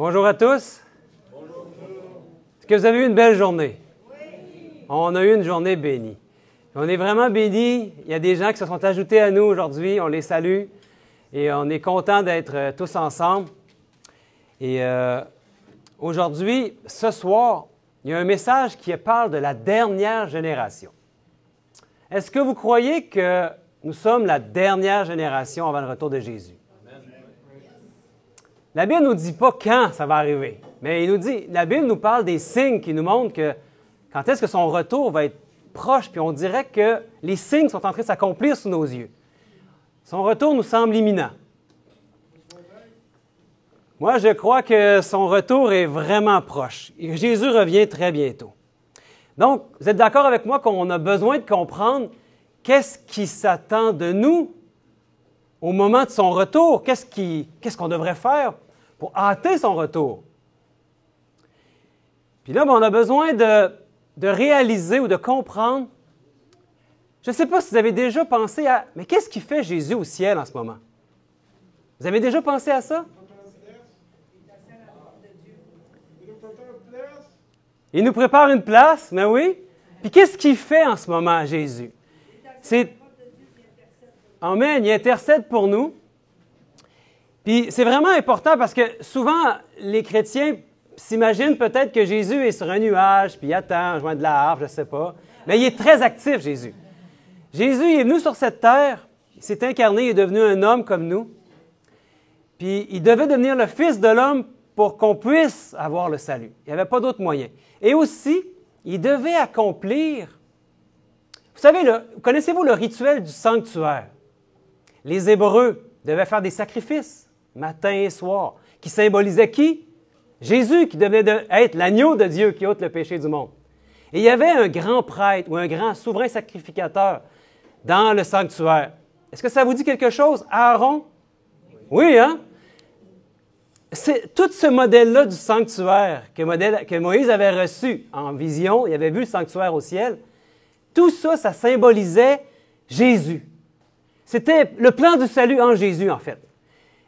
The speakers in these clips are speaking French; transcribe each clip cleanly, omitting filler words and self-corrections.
Bonjour à tous. Bonjour. Est-ce que vous avez eu une belle journée? Oui. On a eu une journée bénie. On est vraiment bénis. Il y a des gens qui se sont ajoutés à nous aujourd'hui. On les salue et on est content d'être tous ensemble. Et aujourd'hui, ce soir, il y a un message qui parle de la dernière génération. Est-ce que vous croyez que nous sommes la dernière génération avant le retour de Jésus? La Bible ne nous dit pas quand ça va arriver, mais la Bible nous parle des signes qui nous montrent que quand est-ce que son retour va être proche, puis on dirait que les signes sont en train de s'accomplir sous nos yeux. Son retour nous semble imminent. Moi, je crois que son retour est vraiment proche. Et Jésus revient très bientôt. Donc, vous êtes d'accord avec moi qu'on a besoin de comprendre qu'est-ce qui s'attend de nous au moment de son retour? Qu'est-ce qu'on devrait faire pour hâter son retour? Puis là, on a besoin de réaliser ou de comprendre. Je ne sais pas si vous avez déjà pensé à, mais qu'est-ce qui fait Jésus au ciel en ce moment? Vous avez déjà pensé à ça? Il nous prépare une place, mais oui. Puis qu'est-ce qu'il fait en ce moment, Jésus? Amen, il intercède pour nous. Puis c'est vraiment important parce que souvent, les chrétiens s'imaginent peut-être que Jésus est sur un nuage, puis il attend, joint de la harpe, je ne sais pas. Mais il est très actif, Jésus. Jésus il est venu sur cette terre, il s'est incarné, il est devenu un homme comme nous. Puis il devait devenir le Fils de l'homme pour qu'on puisse avoir le salut. Il n'y avait pas d'autre moyen. Et aussi, il devait accomplir... Vous savez, connaissez-vous le rituel du sanctuaire? Les Hébreux devaient faire des sacrifices, matin et soir, qui symbolisaient qui? Jésus, qui devait être l'agneau de Dieu qui ôte le péché du monde. Et il y avait un grand prêtre ou un grand souverain sacrificateur dans le sanctuaire. Est-ce que ça vous dit quelque chose? Aaron? Oui, hein? C'est tout ce modèle-là du sanctuaire que Moïse avait reçu en vision, il avait vu le sanctuaire au ciel, tout ça, ça symbolisait Jésus. C'était le plan du salut en Jésus, en fait.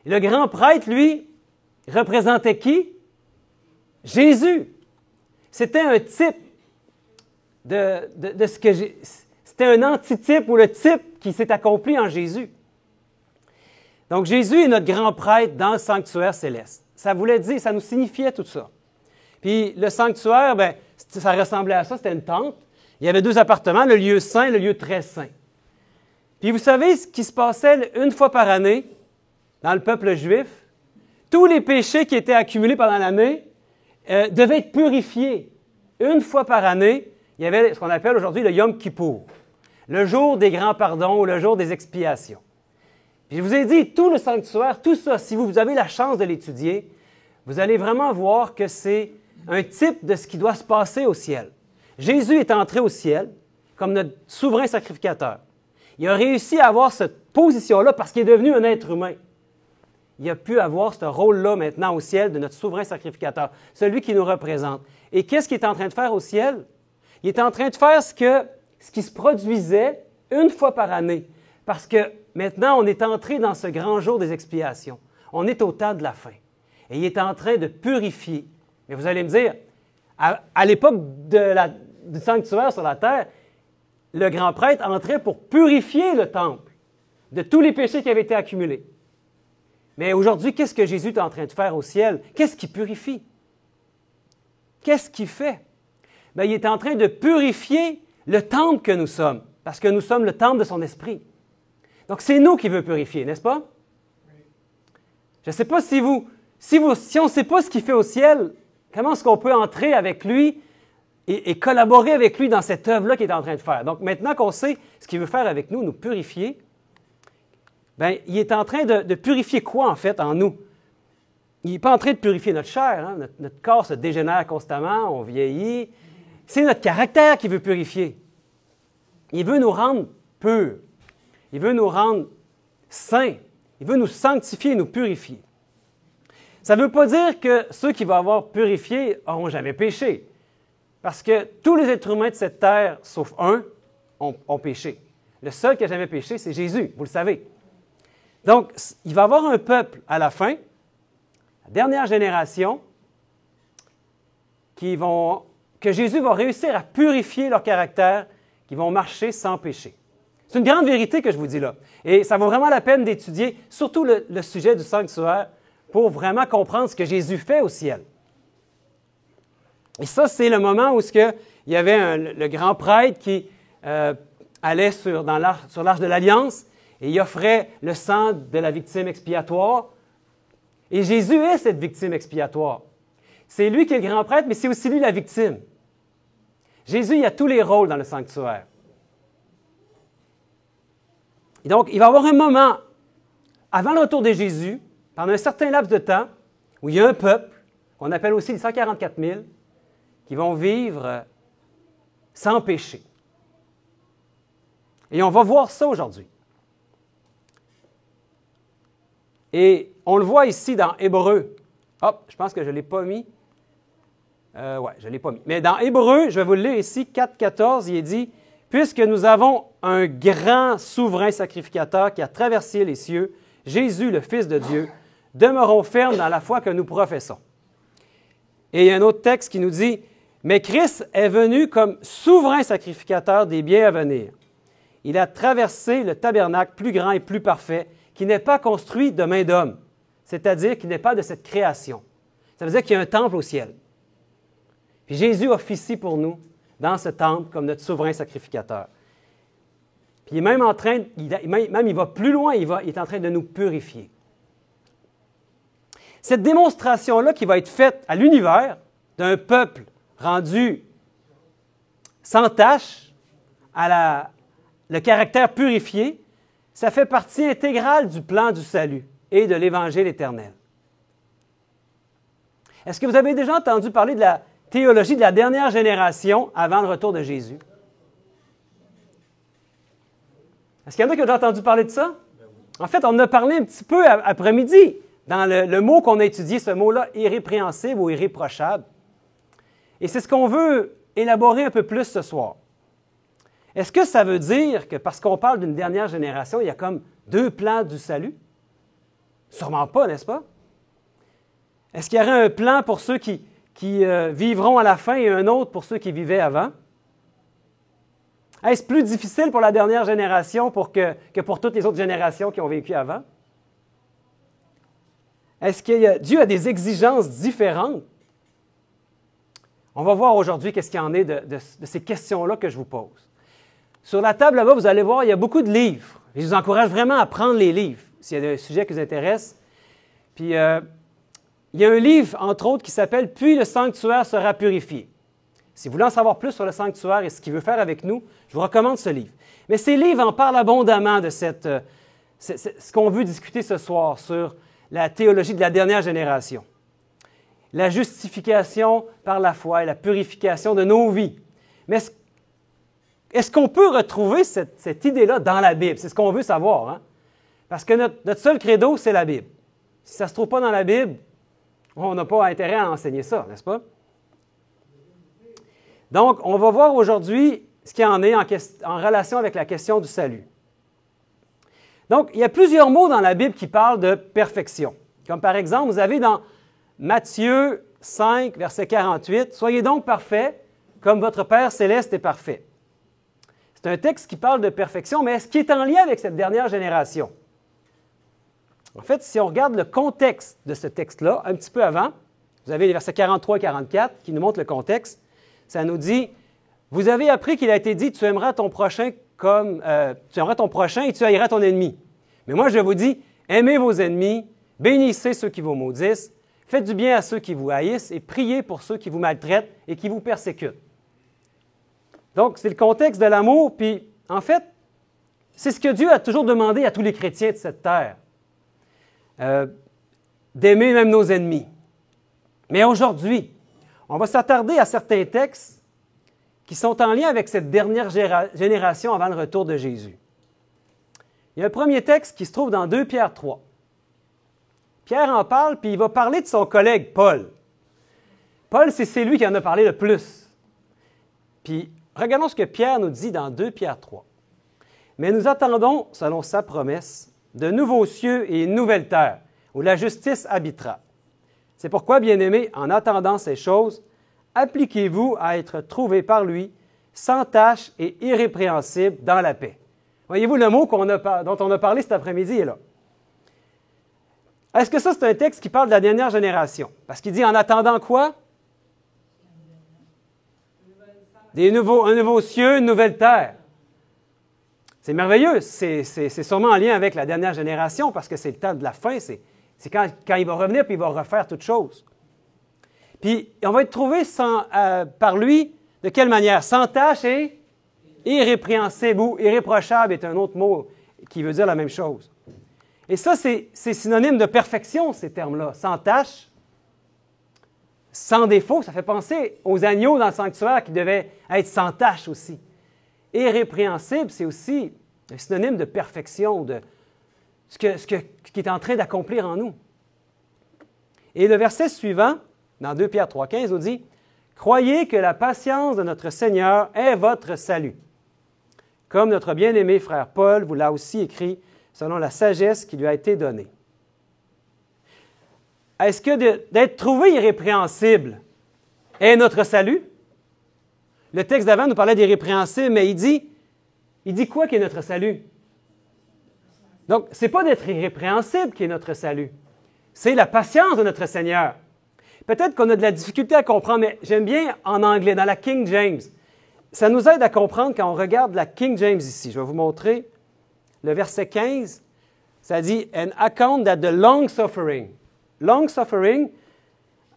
Et le grand prêtre, lui, représentait qui? Jésus. C'était un type de ce que c'était un antitype ou le type qui s'est accompli en Jésus. Donc, Jésus est notre grand prêtre dans le sanctuaire céleste. Ça voulait dire, ça nous signifiait tout ça. Puis, le sanctuaire, bien, ça ressemblait à ça, c'était une tente. Il y avait deux appartements, le lieu saint et le lieu très saint. Puis vous savez ce qui se passait une fois par année dans le peuple juif? Tous les péchés qui étaient accumulés pendant l'année devaient être purifiés. Une fois par année, il y avait ce qu'on appelle aujourd'hui le Yom Kippour, le jour des grands pardons ou le jour des expiations. Puis je vous ai dit, tout le sanctuaire, tout ça, si vous avez la chance de l'étudier, vous allez vraiment voir que c'est un type de ce qui doit se passer au ciel. Jésus est entré au ciel comme notre souverain sacrificateur. Il a réussi à avoir cette position-là parce qu'il est devenu un être humain. Il a pu avoir ce rôle-là maintenant au ciel de notre souverain sacrificateur, celui qui nous représente. Et qu'est-ce qu'il est en train de faire au ciel? Il est en train de faire ce qui se produisait une fois par année. Parce que maintenant, on est entré dans ce grand jour des expiations. On est au temps de la fin. Et il est en train de purifier. Mais vous allez me dire, à l'époque du sanctuaire sur la terre, le grand prêtre entrait pour purifier le temple de tous les péchés qui avaient été accumulés. Mais aujourd'hui, qu'est-ce que Jésus est en train de faire au ciel? Qu'est-ce qu'il purifie? Qu'est-ce qu'il fait? Bien, il est en train de purifier le temple que nous sommes, parce que nous sommes le temple de son esprit. Donc, c'est nous qu'il veut purifier, n'est-ce pas? Je ne sais pas si on ne sait pas ce qu'il fait au ciel, comment est-ce qu'on peut entrer avec lui et collaborer avec lui dans cette œuvre-là qu'il est en train de faire. Donc, maintenant qu'on sait ce qu'il veut faire avec nous, nous purifier, bien, il est en train de purifier quoi, en fait, en nous? Il n'est pas en train de purifier notre chair. Hein? Notre corps se dégénère constamment, on vieillit. C'est notre caractère qu'il veut purifier. Il veut nous rendre purs. Il veut nous rendre saints. Il veut nous sanctifier, nous purifier. Ça ne veut pas dire que ceux qui vont avoir purifié n'auront jamais péché. Parce que tous les êtres humains de cette terre, sauf un, ont péché. Le seul qui n'a jamais péché, c'est Jésus, vous le savez. Donc, il va y avoir un peuple à la fin, la dernière génération, que Jésus va réussir à purifier leur caractère, qui vont marcher sans péché. C'est une grande vérité que je vous dis là. Et ça vaut vraiment la peine d'étudier, surtout le sujet du sanctuaire, pour vraiment comprendre ce que Jésus fait au ciel. Et ça, c'est le moment où il y avait le grand prêtre qui allait sur l'arche de l'Alliance et il offrait le sang de la victime expiatoire. Et Jésus est cette victime expiatoire. C'est lui qui est le grand prêtre, mais c'est aussi lui la victime. Jésus, il a tous les rôles dans le sanctuaire. Et donc, il va y avoir un moment, avant le retour de Jésus, pendant un certain laps de temps, où il y a un peuple, qu'on appelle aussi les 144 000, qui vont vivre sans péché. Et on va voir ça aujourd'hui. Et on le voit ici dans Hébreux. Hop, je pense que je ne l'ai pas mis. Oui, je ne l'ai pas mis. Mais dans Hébreux, je vais vous le lire ici, 4,14, il est dit « Puisque nous avons un grand souverain sacrificateur qui a traversé les cieux, Jésus, le Fils de Dieu, demeurons fermes dans la foi que nous professons. » Et il y a un autre texte qui nous dit « Mais Christ est venu comme souverain sacrificateur des biens à venir. Il a traversé le tabernacle plus grand et plus parfait, qui n'est pas construit de main d'homme, c'est-à-dire qui n'est pas de cette création. » Ça veut dire qu'il y a un temple au ciel. Puis Jésus officie pour nous dans ce temple comme notre souverain sacrificateur. Puis il est même en train, il va plus loin, il est en train de nous purifier. Cette démonstration-là qui va être faite à l'univers d'un peuple rendu sans tache, le caractère purifié, ça fait partie intégrale du plan du salut et de l'Évangile éternel. Est-ce que vous avez déjà entendu parler de la théologie de la dernière génération avant le retour de Jésus? Est-ce qu'il y en a qui ont déjà entendu parler de ça? En fait, on en a parlé un petit peu après-midi dans le mot qu'on a étudié, ce mot-là, irrépréhensible ou irréprochable. Et c'est ce qu'on veut élaborer un peu plus ce soir. Est-ce que ça veut dire que parce qu'on parle d'une dernière génération, il y a comme deux plans du salut? Sûrement pas, n'est-ce pas? Est-ce qu'il y aurait un plan pour ceux qui vivront à la fin et un autre pour ceux qui vivaient avant? Est-ce plus difficile pour la dernière génération que pour toutes les autres générations qui ont vécu avant? Est-ce que Dieu a des exigences différentes? On va voir aujourd'hui qu'est-ce qu'il y en est de ces questions-là que je vous pose. Sur la table là-bas, vous allez voir, il y a beaucoup de livres. Je vous encourage vraiment à prendre les livres, s'il y a des sujets qui vous intéressent. Puis, il y a un livre, entre autres, qui s'appelle « Puis le sanctuaire sera purifié ». Si vous voulez en savoir plus sur le sanctuaire et ce qu'il veut faire avec nous, je vous recommande ce livre. Mais ces livres en parlent abondamment de ce qu'on veut discuter ce soir sur la théologie de la dernière génération. La justification par la foi et la purification de nos vies. Mais est-ce qu'on peut retrouver cette idée-là dans la Bible? C'est ce qu'on veut savoir, hein? Parce que notre seul credo, c'est la Bible. Si ça ne se trouve pas dans la Bible, on n'a pas intérêt à enseigner ça, n'est-ce pas? Donc, on va voir aujourd'hui ce qu'il y en est en relation avec la question du salut. Donc, il y a plusieurs mots dans la Bible qui parlent de perfection. Comme par exemple, vous avez dans Matthieu 5, verset 48, « Soyez donc parfaits, comme votre Père céleste est parfait. » C'est un texte qui parle de perfection, mais est-ce qu'il est en lien avec cette dernière génération? En fait, si on regarde le contexte de ce texte-là, un petit peu avant, vous avez les versets 43 et 44 qui nous montrent le contexte. Ça nous dit, « Vous avez appris qu'il a été dit, tu aimeras ton prochain et tu haïras ton ennemi. Mais moi, je vous dis, aimez vos ennemis, bénissez ceux qui vous maudissent, faites du bien à ceux qui vous haïssent et priez pour ceux qui vous maltraitent et qui vous persécutent. » Donc, c'est le contexte de l'amour, puis en fait, c'est ce que Dieu a toujours demandé à tous les chrétiens de cette terre. D'aimer même nos ennemis. Mais aujourd'hui, on va s'attarder à certains textes qui sont en lien avec cette dernière génération avant le retour de Jésus. Il y a un premier texte qui se trouve dans 2 Pierre 3. Pierre en parle, puis il va parler de son collègue Paul. Paul, c'est lui qui en a parlé le plus. Puis, regardons ce que Pierre nous dit dans 2 Pierre 3. « Mais nous attendons, selon sa promesse, de nouveaux cieux et une nouvelle terre, où la justice habitera. C'est pourquoi, bien-aimés, en attendant ces choses, appliquez-vous à être trouvés par lui, sans tache et irrépréhensibles dans la paix. Voyez-vous le mot dont on a parlé cet après-midi est là. Est-ce que ça, c'est un texte qui parle de la dernière génération? Parce qu'il dit en attendant quoi? Un nouveau cieux, une nouvelle terre. C'est merveilleux. C'est sûrement en lien avec la dernière génération parce que c'est le temps de la fin. C'est quand il va revenir puis il va refaire toutes choses. Puis on va être trouvé par lui, de quelle manière? Sans tache et irrépréhensible ou irréprochable est un autre mot qui veut dire la même chose. Et ça, c'est synonyme de perfection, ces termes-là. Sans tache, sans défaut, ça fait penser aux agneaux dans le sanctuaire qui devaient être sans tache aussi. Irrépréhensible, c'est aussi un synonyme de perfection, de ce qui est en train d'accomplir en nous. Et le verset suivant, dans 2 Pierre 3,15, nous dit « Croyez que la patience de notre Seigneur est votre salut. Comme notre bien-aimé frère Paul vous l'a aussi écrit, selon la sagesse qui lui a été donnée. » Est-ce que d'être trouvé irrépréhensible est notre salut? Le texte d'avant nous parlait d'irrépréhensible, mais il dit quoi qui est notre salut? Donc, ce n'est pas d'être irrépréhensible qui est notre salut. C'est la patience de notre Seigneur. Peut-être qu'on a de la difficulté à comprendre, mais j'aime bien en anglais, dans la King James. Ça nous aide à comprendre quand on regarde la King James ici. Je vais vous montrer le verset 15. Ça dit « And account that the long suffering ». Long suffering,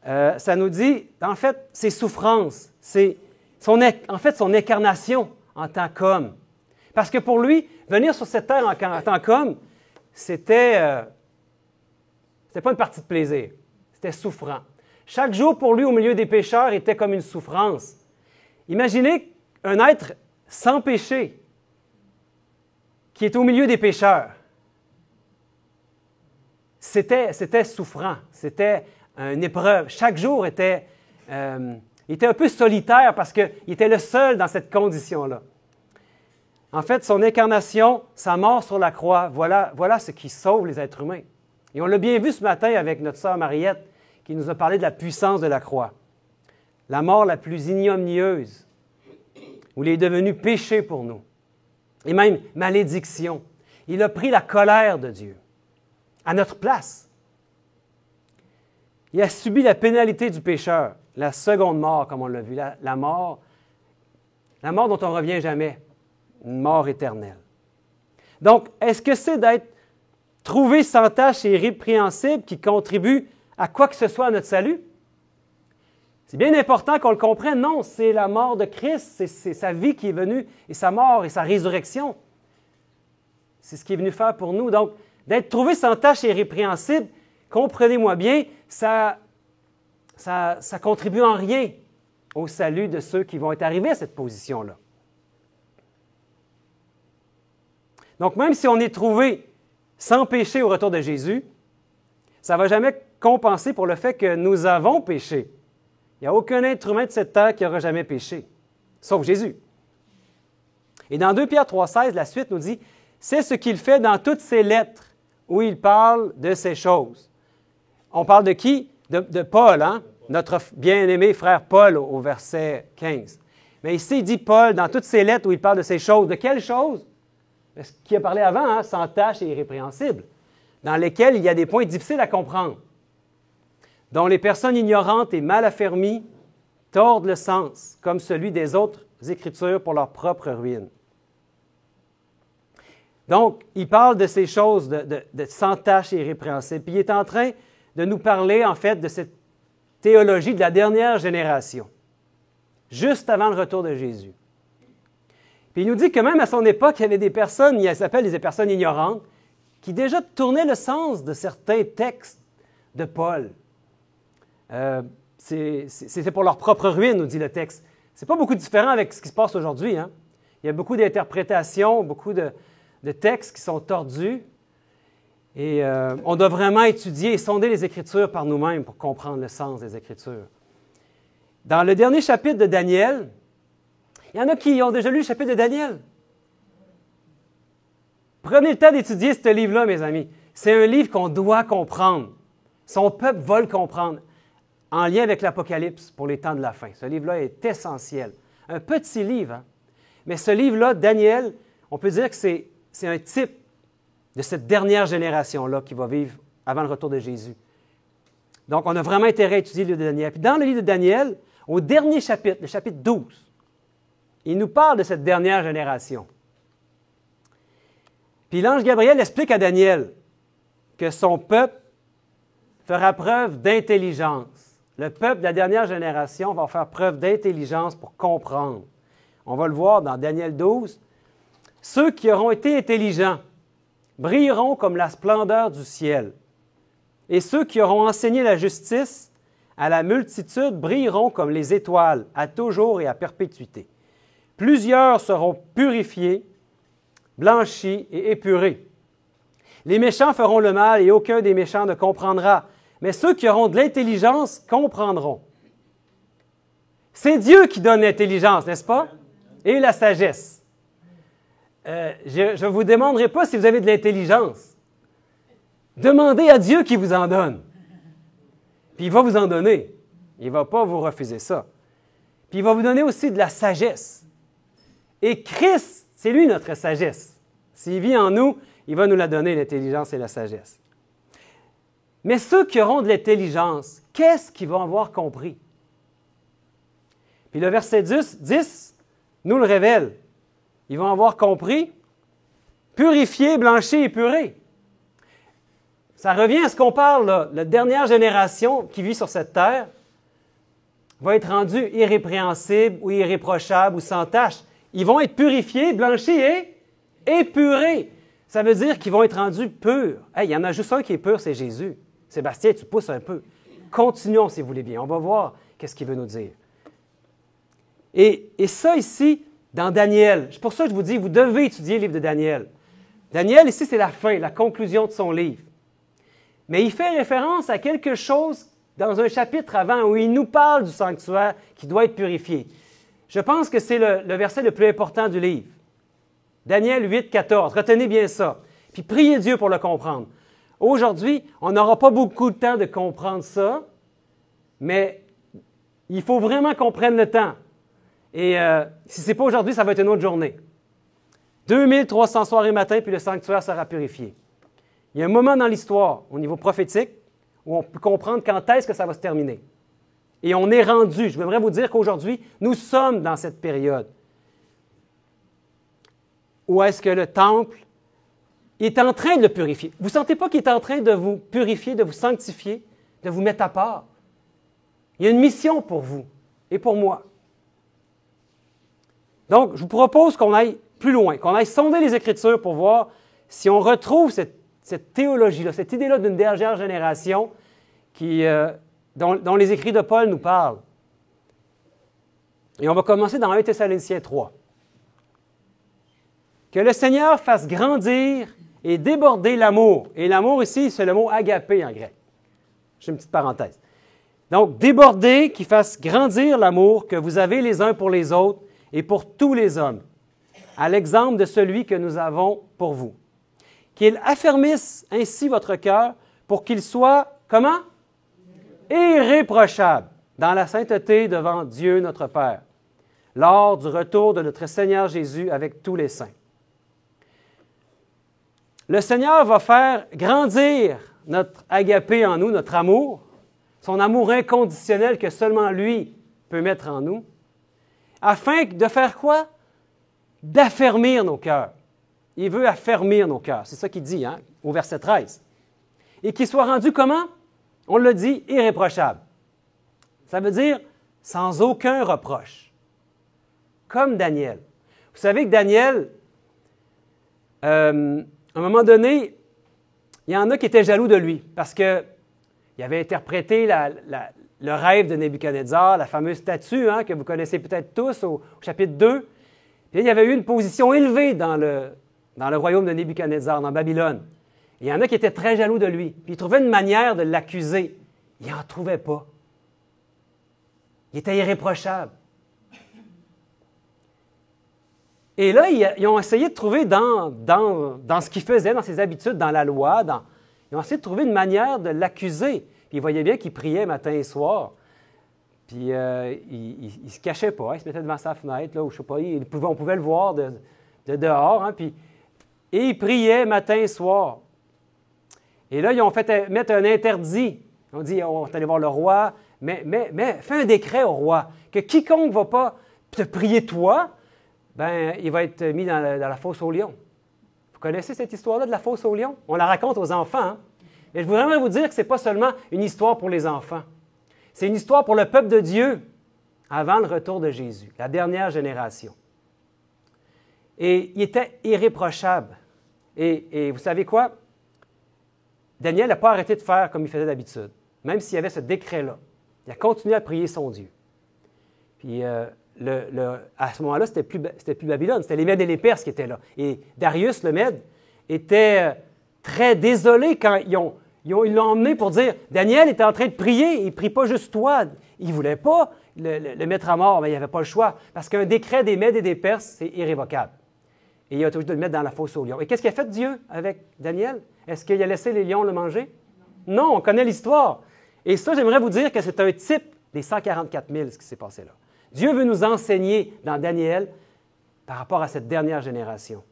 ça nous dit, en fait, c'est souffrance. C'est son incarnation en tant qu'homme. Parce que pour lui, venir sur cette terre en tant qu'homme, c'était pas une partie de plaisir. C'était souffrant. Chaque jour pour lui, au milieu des pécheurs, était comme une souffrance. Imaginez un être sans péché qui est au milieu des pécheurs. C'était souffrant, c'était une épreuve. Chaque jour il était un peu solitaire parce qu'il était le seul dans cette condition-là. En fait, son incarnation, sa mort sur la croix, voilà ce qui sauve les êtres humains. Et on l'a bien vu ce matin avec notre sœur Mariette qui nous a parlé de la puissance de la croix. La mort la plus ignominieuse, où il est devenu péché pour nous, et même malédiction. Il a pris la colère de Dieu à notre place. Il a subi la pénalité du pécheur, la seconde mort, comme on l'a vu, la mort dont on ne revient jamais, une mort éternelle. Donc, est-ce que c'est d'être trouvé sans tache et irrépréhensible qui contribue à quoi que ce soit à notre salut? C'est bien important qu'on le comprenne. Non, c'est la mort de Christ, c'est sa vie qui est venue, et sa mort et sa résurrection. C'est ce qu'il est venu faire pour nous. Donc, d'être trouvé sans tache et irrépréhensible, comprenez-moi bien, ça contribue en rien au salut de ceux qui vont être arrivés à cette position-là. Donc, même si on est trouvé sans péché au retour de Jésus, ça ne va jamais compenser pour le fait que nous avons péché. Il n'y a aucun être humain de cette terre qui n'aura jamais péché, sauf Jésus. Et dans 2 Pierre 3,16, la suite nous dit « C'est ce qu'il fait dans toutes ses lettres, où il parle de ces choses. » On parle de qui? De Paul, hein? Notre bien-aimé frère Paul au verset 15. Mais ici, il dit Paul, dans toutes ses lettres où il parle de ces choses. De quelles choses? Ce qu'il a parlé avant, hein? Sans tache et irrépréhensible, dans lesquelles il y a des points difficiles à comprendre, dont les personnes ignorantes et mal affermies tordent le sens, comme celui des autres Écritures pour leur propre ruine. Donc, il parle de ces choses de sans tache et irrépréhensible. Puis il est en train de nous parler, en fait, de cette théologie de la dernière génération, juste avant le retour de Jésus. Puis il nous dit que même à son époque, il y avait des personnes, il s'appelle des personnes ignorantes, qui déjà tournaient le sens de certains textes de Paul. C'est pour leur propre ruine, nous dit le texte. Ce n'est pas beaucoup différent avec ce qui se passe aujourd'hui, hein? Il y a beaucoup d'interprétations, beaucoup de textes qui sont tordus. Et on doit vraiment étudier et sonder les Écritures par nous-mêmes pour comprendre le sens des Écritures. Dans le dernier chapitre de Daniel, il y en a qui ont déjà lu le chapitre de Daniel. Prenez le temps d'étudier ce livre-là, mes amis. C'est un livre qu'on doit comprendre. Son peuple va le comprendre. en lien avec l'Apocalypse pour les temps de la fin. Ce livre-là est essentiel. Un petit livre, hein? Mais ce livre-là, Daniel, on peut dire que c'est un type de cette dernière génération-là qui va vivre avant le retour de Jésus. Donc, on a vraiment intérêt à étudier le livre de Daniel. Puis dans le livre de Daniel, au dernier chapitre, le chapitre 12, il nous parle de cette dernière génération. Puis l'ange Gabriel explique à Daniel que son peuple fera preuve d'intelligence. Le peuple de la dernière génération va faire preuve d'intelligence pour comprendre. On va le voir dans Daniel 12. Ceux qui auront été intelligents brilleront comme la splendeur du ciel. Et ceux qui auront enseigné la justice à la multitude brilleront comme les étoiles, à toujours et à perpétuité. Plusieurs seront purifiés, blanchis et épurés. Les méchants feront le mal et aucun des méchants ne comprendra. Mais ceux qui auront de l'intelligence comprendront. C'est Dieu qui donne l'intelligence, n'est-ce pas? Et la sagesse. Je ne vous demanderai pas si vous avez de l'intelligence. Demandez à Dieu qui vous en donne. Puis il va vous en donner. Il ne va pas vous refuser ça. Puis il va vous donner aussi de la sagesse. Et Christ, c'est lui notre sagesse. S'il vit en nous, il va nous la donner, l'intelligence et la sagesse. Mais ceux qui auront de l'intelligence, qu'est-ce qu'ils vont avoir compris? Puis le verset 10 nous le révèle. Ils vont avoir compris, purifié, blanchi, épuré. Ça revient à ce qu'on parle, là. La dernière génération qui vit sur cette terre va être rendue irrépréhensible ou irréprochable ou sans tache. Ils vont être purifiés, blanchis et épurés. Ça veut dire qu'ils vont être rendus purs. Hey, il y en a juste un qui est pur, c'est Jésus. Sébastien, tu pousses un peu. Continuons, si vous voulez bien. On va voir qu'est-ce qu'il veut nous dire. Et ça ici, dans Daniel, c'est pour ça que je vous dis, vous devez étudier le livre de Daniel. Daniel, ici, c'est la fin, la conclusion de son livre. Mais il fait référence à quelque chose dans un chapitre avant où il nous parle du sanctuaire qui doit être purifié. Je pense que c'est le verset le plus important du livre. Daniel 8, 14. Retenez bien ça. Puis priez Dieu pour le comprendre. Aujourd'hui, on n'aura pas beaucoup de temps de comprendre ça, mais il faut vraiment qu'on prenne le temps. Et si ce n'est pas aujourd'hui, ça va être une autre journée. 2300 soirs et matins, puis le sanctuaire sera purifié. Il y a un moment dans l'histoire, au niveau prophétique, où on peut comprendre quand est-ce que ça va se terminer. Et on est rendu. Je voudrais vous dire qu'aujourd'hui, nous sommes dans cette période où est-ce que le temple est en train de le purifier. Vous ne sentez pas qu'il est en train de vous purifier, de vous sanctifier, de vous mettre à part? Il y a une mission pour vous et pour moi. Donc, je vous propose qu'on aille plus loin, qu'on aille sonder les Écritures pour voir si on retrouve cette théologie-là, cette idée-là d'une dernière génération dont les écrits de Paul nous parlent. Et on va commencer dans 1 Thessaloniciens 3. Que le Seigneur fasse grandir et déborder l'amour. Et l'amour ici, c'est le mot agapé en grec. J'ai une petite parenthèse. Donc, déborder, qui fasse grandir l'amour que vous avez les uns pour les autres et pour tous les hommes, à l'exemple de celui que nous avons pour vous. Qu'il affermisse ainsi votre cœur pour qu'il soit, comment? Irréprochable dans la sainteté devant Dieu notre Père, lors du retour de notre Seigneur Jésus avec tous les saints. Le Seigneur va faire grandir notre agapé en nous, notre amour, son amour inconditionnel que seulement lui peut mettre en nous, afin de faire quoi? D'affermir nos cœurs. Il veut affermir nos cœurs. C'est ça qu'il dit, hein, au verset 13. Et qu'il soit rendu comment? On le dit, irréprochable. Ça veut dire sans aucun reproche. Comme Daniel. Vous savez que Daniel, à un moment donné, il y en a qui étaient jaloux de lui parce qu'il avait interprété le rêve de Nebuchadnezzar, la fameuse statue hein, que vous connaissez peut-être tous au chapitre 2. Puis il y avait eu une position élevée dans le royaume de Nebuchadnezzar, dans Babylone. Et il y en a qui étaient très jaloux de lui. Puis ils trouvaient une manière de l'accuser. Il n'en trouvait pas. Il était irréprochable. Et là, ils ont essayé de trouver dans ce qu'il faisait, dans ses habitudes, dans la loi, ils ont essayé de trouver une manière de l'accuser. Puis ils voyaient bien qu'il priait matin et soir. Puis il ne se cachait pas, il se mettait devant sa fenêtre, là, où, je sais pas, on pouvait le voir de dehors, hein, et il priait matin et soir. Et là, ils ont fait mettre un interdit. On dit, on va aller voir le roi, mais fais un décret au roi, que quiconque ne va pas te prier toi, ben il va être mis dans la fosse aux lions. Vous connaissez cette histoire-là de la fosse aux lions? On la raconte aux enfants, hein? Mais je voudrais vous dire que ce n'est pas seulement une histoire pour les enfants. C'est une histoire pour le peuple de Dieu avant le retour de Jésus, la dernière génération. Et il était irréprochable. Et vous savez quoi? Daniel n'a pas arrêté de faire comme il faisait d'habitude, même s'il y avait ce décret-là. Il a continué à prier son Dieu. Puis à ce moment-là, c'était plus Babylone, c'était les Mèdes et les Perses qui étaient là. Et Darius, le Mède, était très désolé quand ils l'ont emmené pour dire « Daniel était en train de prier, il ne prie pas juste toi. » Il ne voulait pas le mettre à mort, mais il n'y avait pas le choix. Parce qu'un décret des Mèdes et des Perses, c'est irrévocable. Et il a toujours de le mettre dans la fosse aux lions. Et qu'est-ce qu'il a fait Dieu avec Daniel? Est-ce qu'il a laissé les lions le manger? Non, on connaît l'histoire. Et ça, j'aimerais vous dire que c'est un type des 144 000, ce qui s'est passé là. Dieu veut nous enseigner dans Daniel par rapport à cette dernière génération.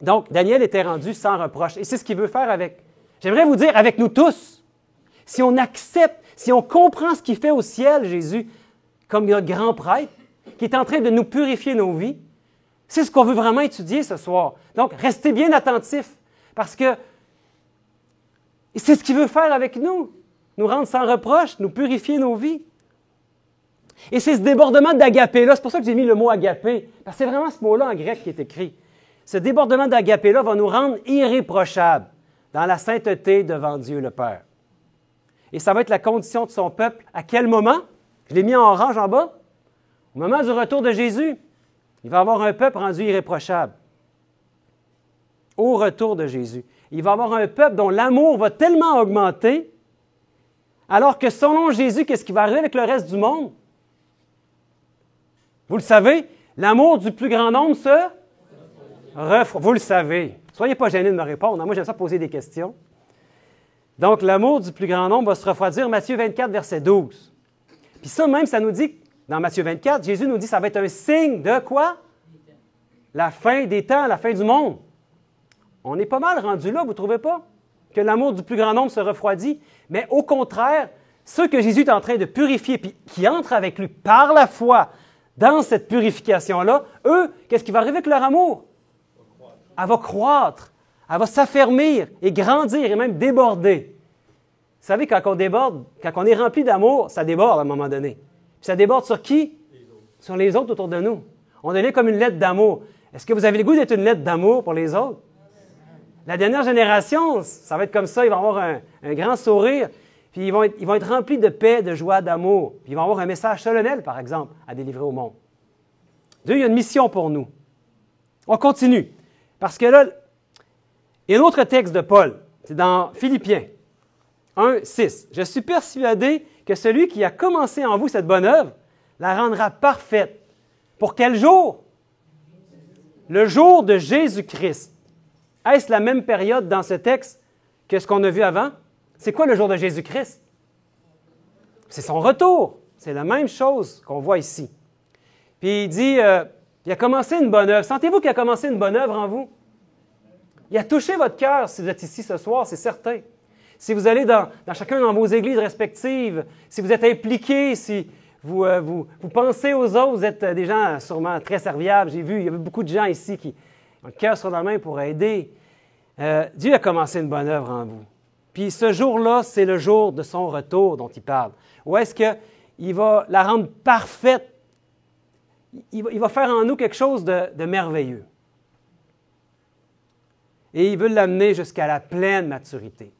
Donc, Daniel était rendu sans reproche. Et c'est ce qu'il veut faire avec, j'aimerais vous dire, avec nous tous. Si on accepte, si on comprend ce qu'il fait au ciel, Jésus, comme notre grand prêtre, qui est en train de nous purifier nos vies, c'est ce qu'on veut vraiment étudier ce soir. Donc, restez bien attentifs, parce que c'est ce qu'il veut faire avec nous, nous rendre sans reproche, nous purifier nos vies. Et c'est ce débordement d'agapé-là, c'est pour ça que j'ai mis le mot agapé, parce que c'est vraiment ce mot-là en grec qui est écrit. Ce débordement d'agapé-là va nous rendre irréprochables dans la sainteté devant Dieu le Père. Et ça va être la condition de son peuple. À quel moment? Je l'ai mis en orange en bas. Au moment du retour de Jésus, il va avoir un peuple rendu irréprochable. Au retour de Jésus. Il va avoir un peuple dont l'amour va tellement augmenter, alors que selon Jésus, qu'est-ce qui va arriver avec le reste du monde? Vous le savez, l'amour du plus grand nombre se refroidit. Vous le savez. Soyez pas gênés de me répondre. Moi, j'aime ça poser des questions. Donc, l'amour du plus grand nombre va se refroidir. Matthieu 24, verset 12. Puis ça, même, ça nous dit, dans Matthieu 24, Jésus nous dit que ça va être un signe de quoi? La fin des temps, la fin du monde. On est pas mal rendu là, vous ne trouvez pas? Que l'amour du plus grand nombre se refroidit. Mais au contraire, ceux que Jésus est en train de purifier, puis qui entrent avec lui par la foi dans cette purification-là, eux, qu'est-ce qui va arriver avec leur amour? Elle va croître, elle va s'affermir et grandir et même déborder. Vous savez, quand on déborde, quand on est rempli d'amour, ça déborde à un moment donné. Puis ça déborde sur qui? Sur les autres autour de nous. On devient comme une lettre d'amour. Est-ce que vous avez le goût d'être une lettre d'amour pour les autres? La dernière génération, ça va être comme ça, ils vont avoir un grand sourire, puis ils vont être remplis de paix, de joie, d'amour. Puis ils vont avoir un message solennel, par exemple, à délivrer au monde. Dieu, il y a une mission pour nous. On continue. Parce que là, il y a un autre texte de Paul, c'est dans Philippiens 1, 6. « Je suis persuadé que celui qui a commencé en vous cette bonne œuvre la rendra parfaite. » Pour quel jour? Le jour de Jésus-Christ. Est-ce la même période dans ce texte que ce qu'on a vu avant? C'est quoi le jour de Jésus-Christ? C'est son retour. C'est la même chose qu'on voit ici. Puis il dit, il a commencé une bonne œuvre. Sentez-vous qu'il a commencé une bonne œuvre en vous? Il a touché votre cœur si vous êtes ici ce soir, c'est certain. Si vous allez dans chacun dans vos églises respectives, si vous êtes impliqués, si vous pensez aux autres, vous êtes des gens sûrement très serviables. J'ai vu, il y avait beaucoup de gens ici qui ont le cœur sur la main pour aider. Dieu a commencé une bonne œuvre en vous. Puis ce jour-là, c'est le jour de son retour dont il parle. Où est-ce qu'il va la rendre parfaite? Il va faire en nous quelque chose de merveilleux. Et il veut l'amener jusqu'à la pleine maturité.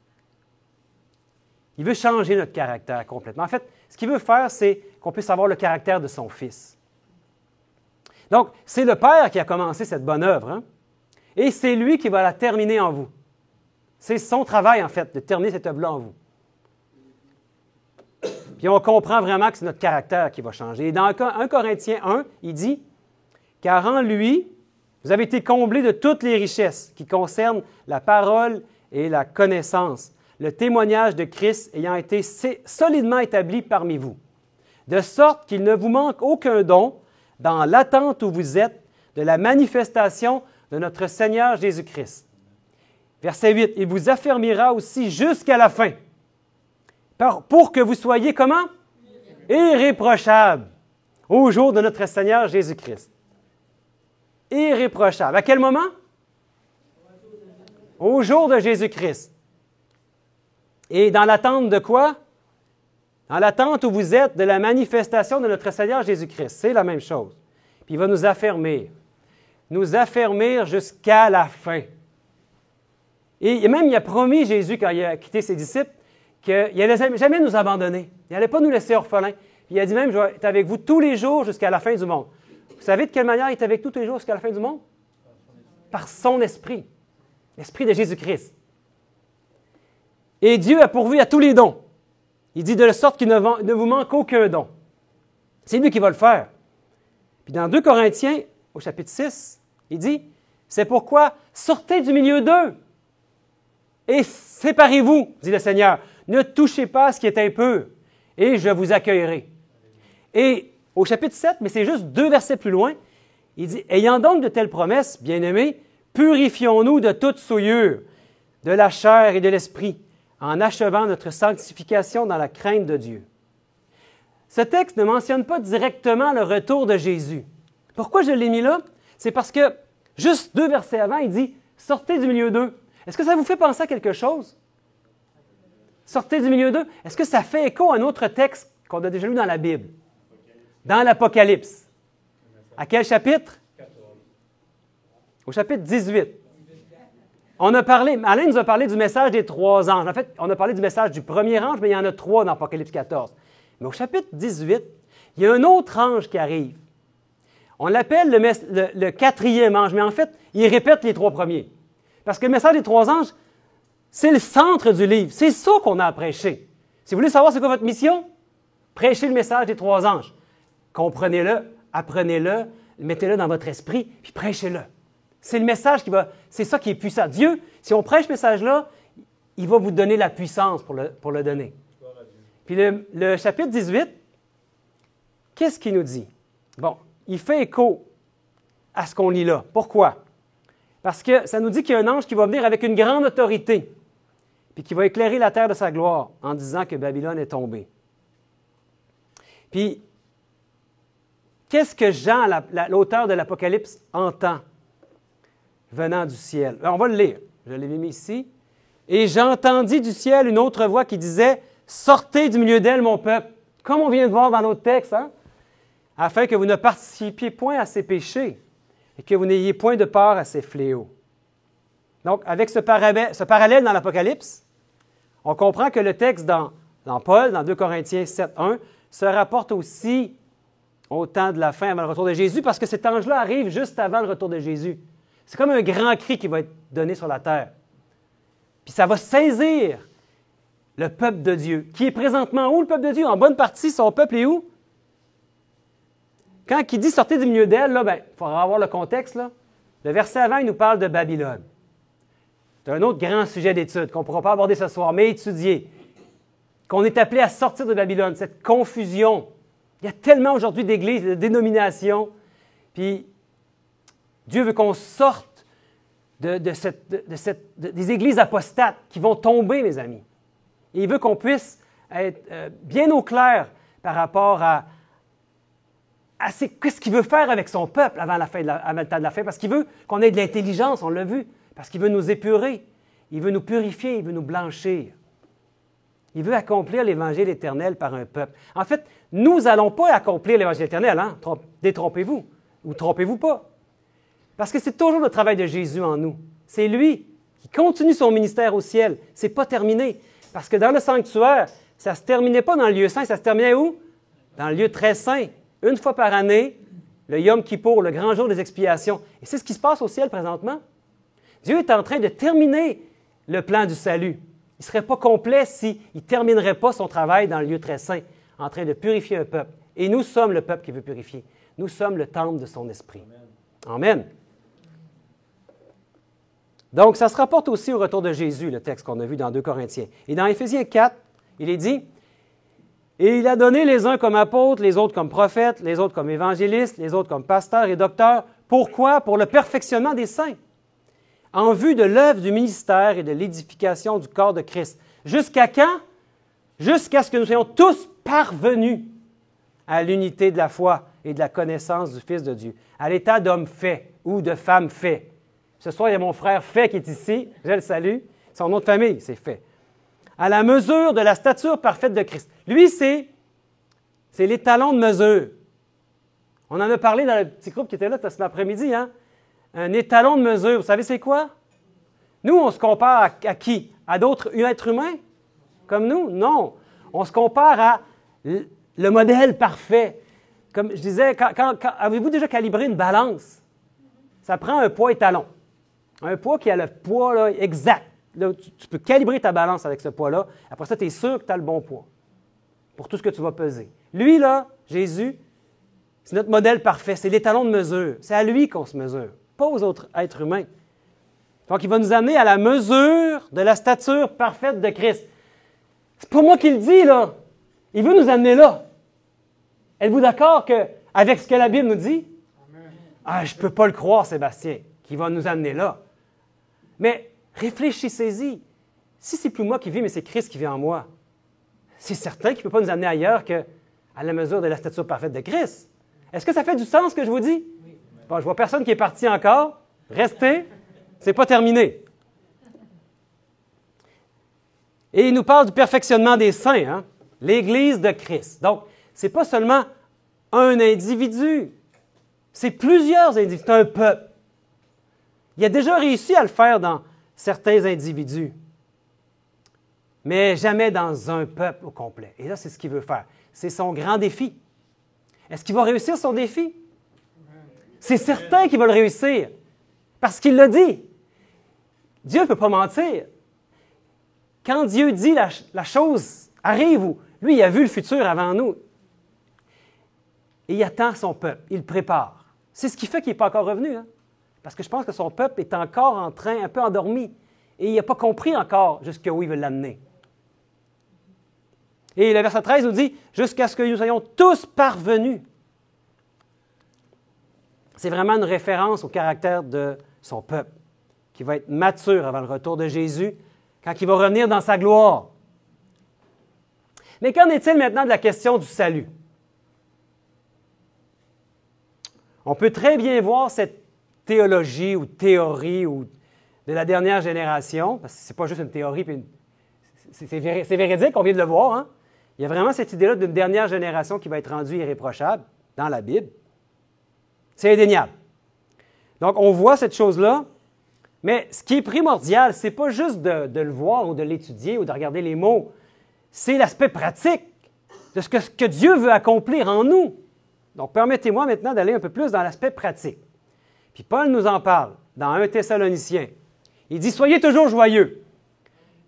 Il veut changer notre caractère complètement. En fait, ce qu'il veut faire, c'est qu'on puisse avoir le caractère de son Fils. Donc, c'est le Père qui a commencé cette bonne œuvre, hein? Et c'est lui qui va la terminer en vous. C'est son travail, en fait, de terminer cette œuvre-là en vous. Puis on comprend vraiment que c'est notre caractère qui va changer. Et dans 1 Corinthiens 1, il dit « Car en lui, vous avez été comblés de toutes les richesses qui concernent la parole et la connaissance. le témoignage de Christ ayant été solidement établi parmi vous, de sorte qu'il ne vous manque aucun don dans l'attente où vous êtes de la manifestation de notre Seigneur Jésus-Christ. Verset 8, « Il vous affermira aussi jusqu'à la fin, pour que vous soyez comment? Irréprochables au jour de notre Seigneur Jésus-Christ. » Irréprochables. À quel moment? Au jour de Jésus-Christ. Et dans l'attente de quoi? Dans l'attente où vous êtes de la manifestation de notre Seigneur Jésus-Christ. C'est la même chose. Puis il va nous affermir. Nous affermir jusqu'à la fin. Et même, il a promis, Jésus, quand il a quitté ses disciples, qu'il n'allait jamais nous abandonner. Il n'allait pas nous laisser orphelins. Puis il a dit même, je vais être avec vous tous les jours jusqu'à la fin du monde. Vous savez de quelle manière il est avec nous tous les jours jusqu'à la fin du monde? Par son esprit. L'esprit de Jésus-Christ. Et Dieu a pourvu à tous les dons. Il dit de sorte qu'il ne vous manque aucun don. C'est lui qui va le faire. Puis dans 2 Corinthiens, au chapitre 6, il dit, « C'est pourquoi sortez du milieu d'eux et séparez-vous, dit le Seigneur. Ne touchez pas à ce qui est impur, et je vous accueillerai. » Et au chapitre 7, mais c'est juste 2 versets plus loin, il dit, « Ayant donc de telles promesses, bien-aimés, purifions-nous de toute souillure, de la chair et de l'esprit, en achevant notre sanctification dans la crainte de Dieu. » Ce texte ne mentionne pas directement le retour de Jésus. Pourquoi je l'ai mis là? C'est parce que, juste 2 versets avant, il dit « Sortez du milieu d'eux ». Est-ce que ça vous fait penser à quelque chose? Sortez du milieu d'eux. Est-ce que ça fait écho à un autre texte qu'on a déjà lu dans la Bible? Dans l'Apocalypse. À quel chapitre? Au chapitre 18. On a parlé, Alain nous a parlé du message des 3 anges. En fait, on a parlé du message du premier ange, mais il y en a 3 dans Apocalypse 14. Mais au chapitre 18, il y a un autre ange qui arrive. On l'appelle le 4e ange, mais en fait, il répète les 3 premiers. Parce que le message des 3 anges, c'est le centre du livre. C'est ça qu'on a à prêcher. Si vous voulez savoir c'est quoi votre mission, prêchez le message des 3 anges. Comprenez-le, apprenez-le, mettez-le dans votre esprit, puis prêchez-le. C'est le message c'est ça qui est puissant. Dieu, si on prêche ce message-là, il va vous donner la puissance pour le donner. Puis le chapitre 18, qu'est-ce qu'il nous dit? Bon, il fait écho à ce qu'on lit là. Pourquoi? Parce que ça nous dit qu'il y a un ange qui va venir avec une grande autorité, puis qui va éclairer la terre de sa gloire en disant que Babylone est tombée. Puis, qu'est-ce que Jean, l'auteur de l'Apocalypse, entend venant du ciel? Alors, on va le lire. Je l'ai mis ici. « Et j'entendis du ciel une autre voix qui disait, « Sortez du milieu d'elle, mon peuple. » Comme on vient de voir dans notre texte, hein? « Afin que vous ne participiez point à ses péchés et que vous n'ayez point de part à ses fléaux. » Donc, avec ce parallèle dans l'Apocalypse, on comprend que le texte dans Paul, dans 2 Corinthiens 7, 1, se rapporte aussi au temps de la fin avant le retour de Jésus, parce que cet ange-là arrive juste avant le retour de Jésus. C'est comme un grand cri qui va être donné sur la terre. Puis ça va saisir le peuple de Dieu, qui est présentement où, le peuple de Dieu? En bonne partie, son peuple est où? Quand il dit « sortez du milieu d'elle », là, il faudra avoir le contexte. Là. Le verset avant, il nous parle de Babylone. C'est un autre grand sujet d'étude qu'on ne pourra pas aborder ce soir, mais étudier. Qu'on est appelé à sortir de Babylone, cette confusion. Il y a tellement aujourd'hui d'églises, de dénominations, puis Dieu veut qu'on sorte des églises apostates qui vont tomber, mes amis. Et il veut qu'on puisse être bien au clair par rapport à qu'est-ce qu'il veut faire avec son peuple avant le temps de la fin, parce qu'il veut qu'on ait de l'intelligence, on l'a vu, parce qu'il veut nous épurer, il veut nous purifier, il veut nous blanchir. Il veut accomplir l'Évangile éternel par un peuple. En fait, nous n'allons pas accomplir l'Évangile éternel, hein? Détrompez-vous, ou trompez-vous pas. Parce que c'est toujours le travail de Jésus en nous. C'est lui qui continue son ministère au ciel. Ce n'est pas terminé. Parce que dans le sanctuaire, ça ne se terminait pas dans le lieu saint, ça se terminait où? Dans le lieu très saint. Une fois par année, le Yom Kippour, le grand jour des expiations. Et c'est ce qui se passe au ciel présentement. Dieu est en train de terminer le plan du salut. Il ne serait pas complet s'il ne terminerait pas son travail dans le lieu très saint, en train de purifier un peuple. Et nous sommes le peuple qui veut purifier. Nous sommes le temple de son esprit. Amen. Donc, ça se rapporte aussi au retour de Jésus, le texte qu'on a vu dans 2 Corinthiens. Et dans Éphésiens 4, il est dit, « Et il a donné les uns comme apôtres, les autres comme prophètes, les autres comme évangélistes, les autres comme pasteurs et docteurs. Pourquoi? Pour le perfectionnement des saints, en vue de l'œuvre du ministère et de l'édification du corps de Christ. » Jusqu'à quand? Jusqu'à ce que nous soyons tous parvenus à l'unité de la foi et de la connaissance du Fils de Dieu, à l'état d'homme fait ou de femme fait. Ce soir, il y a mon frère Fait qui est ici, je le salue. Son nom de famille, c'est Fait. À la mesure de la stature parfaite de Christ. Lui, c'est l'étalon de mesure. On en a parlé dans le petit groupe qui était là cet après-midi. Hein? Un étalon de mesure, vous savez c'est quoi? Nous, on se compare à qui? À d'autres êtres humains? Comme nous? Non. On se compare à le modèle parfait. Comme je disais, avez-vous déjà calibré une balance? Ça prend un poids étalon. Un poids qui a le poids là, exact. Là, tu peux calibrer ta balance avec ce poids-là. Après ça, tu es sûr que tu as le bon poids pour tout ce que tu vas peser. Lui, là, Jésus, c'est notre modèle parfait. C'est l'étalon de mesure. C'est à lui qu'on se mesure, pas aux autres êtres humains. Donc, il va nous amener à la mesure de la stature parfaite de Christ. C'est pas moi qui le dis, là. Il veut nous amener là. Êtes-vous d'accord avec ce que la Bible nous dit? Amen. Ah, je ne peux pas le croire, Sébastien, qu'il va nous amener là. Mais réfléchissez-y. Si c'est plus moi qui vis, mais c'est Christ qui vit en moi, c'est certain qu'il ne peut pas nous amener ailleurs qu'à la mesure de la stature parfaite de Christ. Est-ce que ça fait du sens ce que je vous dis? Oui. Bon, je vois personne qui est parti encore. Restez. C'est pas terminé. Et il nous parle du perfectionnement des saints, hein? L'Église de Christ. Donc, ce n'est pas seulement un individu, c'est plusieurs individus, c'est un peuple. Il a déjà réussi à le faire dans certains individus, mais jamais dans un peuple au complet. Et là, c'est ce qu'il veut faire. C'est son grand défi. Est-ce qu'il va réussir son défi? C'est certain qu'il va le réussir, parce qu'il l'a dit. Dieu ne peut pas mentir. Quand Dieu dit la chose arrive, ou lui, il a vu le futur avant nous, et il attend son peuple, il le prépare. C'est ce qui fait qu'il n'est pas encore revenu, hein? Parce que je pense que son peuple est encore en train, un peu endormi, et il n'a pas compris encore jusqu'où il veut l'amener. Et le verset 13 nous dit « Jusqu'à ce que nous soyons tous parvenus ». C'est vraiment une référence au caractère de son peuple, qui va être mature avant le retour de Jésus, quand il va revenir dans sa gloire. Mais qu'en est-il maintenant de la question du salut? On peut très bien voir cette théologie ou théorie ou de la dernière génération, parce que ce n'est pas juste une théorie, c'est véridique, on vient de le voir. Hein? Il y a vraiment cette idée-là d'une dernière génération qui va être rendue irréprochable dans la Bible. C'est indéniable. Donc, on voit cette chose-là, mais ce qui est primordial, ce n'est pas juste de le voir ou de l'étudier ou de regarder les mots, c'est l'aspect pratique de ce que Dieu veut accomplir en nous. Donc, permettez-moi maintenant d'aller un peu plus dans l'aspect pratique. Puis Paul nous en parle dans 1 Thessaloniciens. Il dit « Soyez toujours joyeux,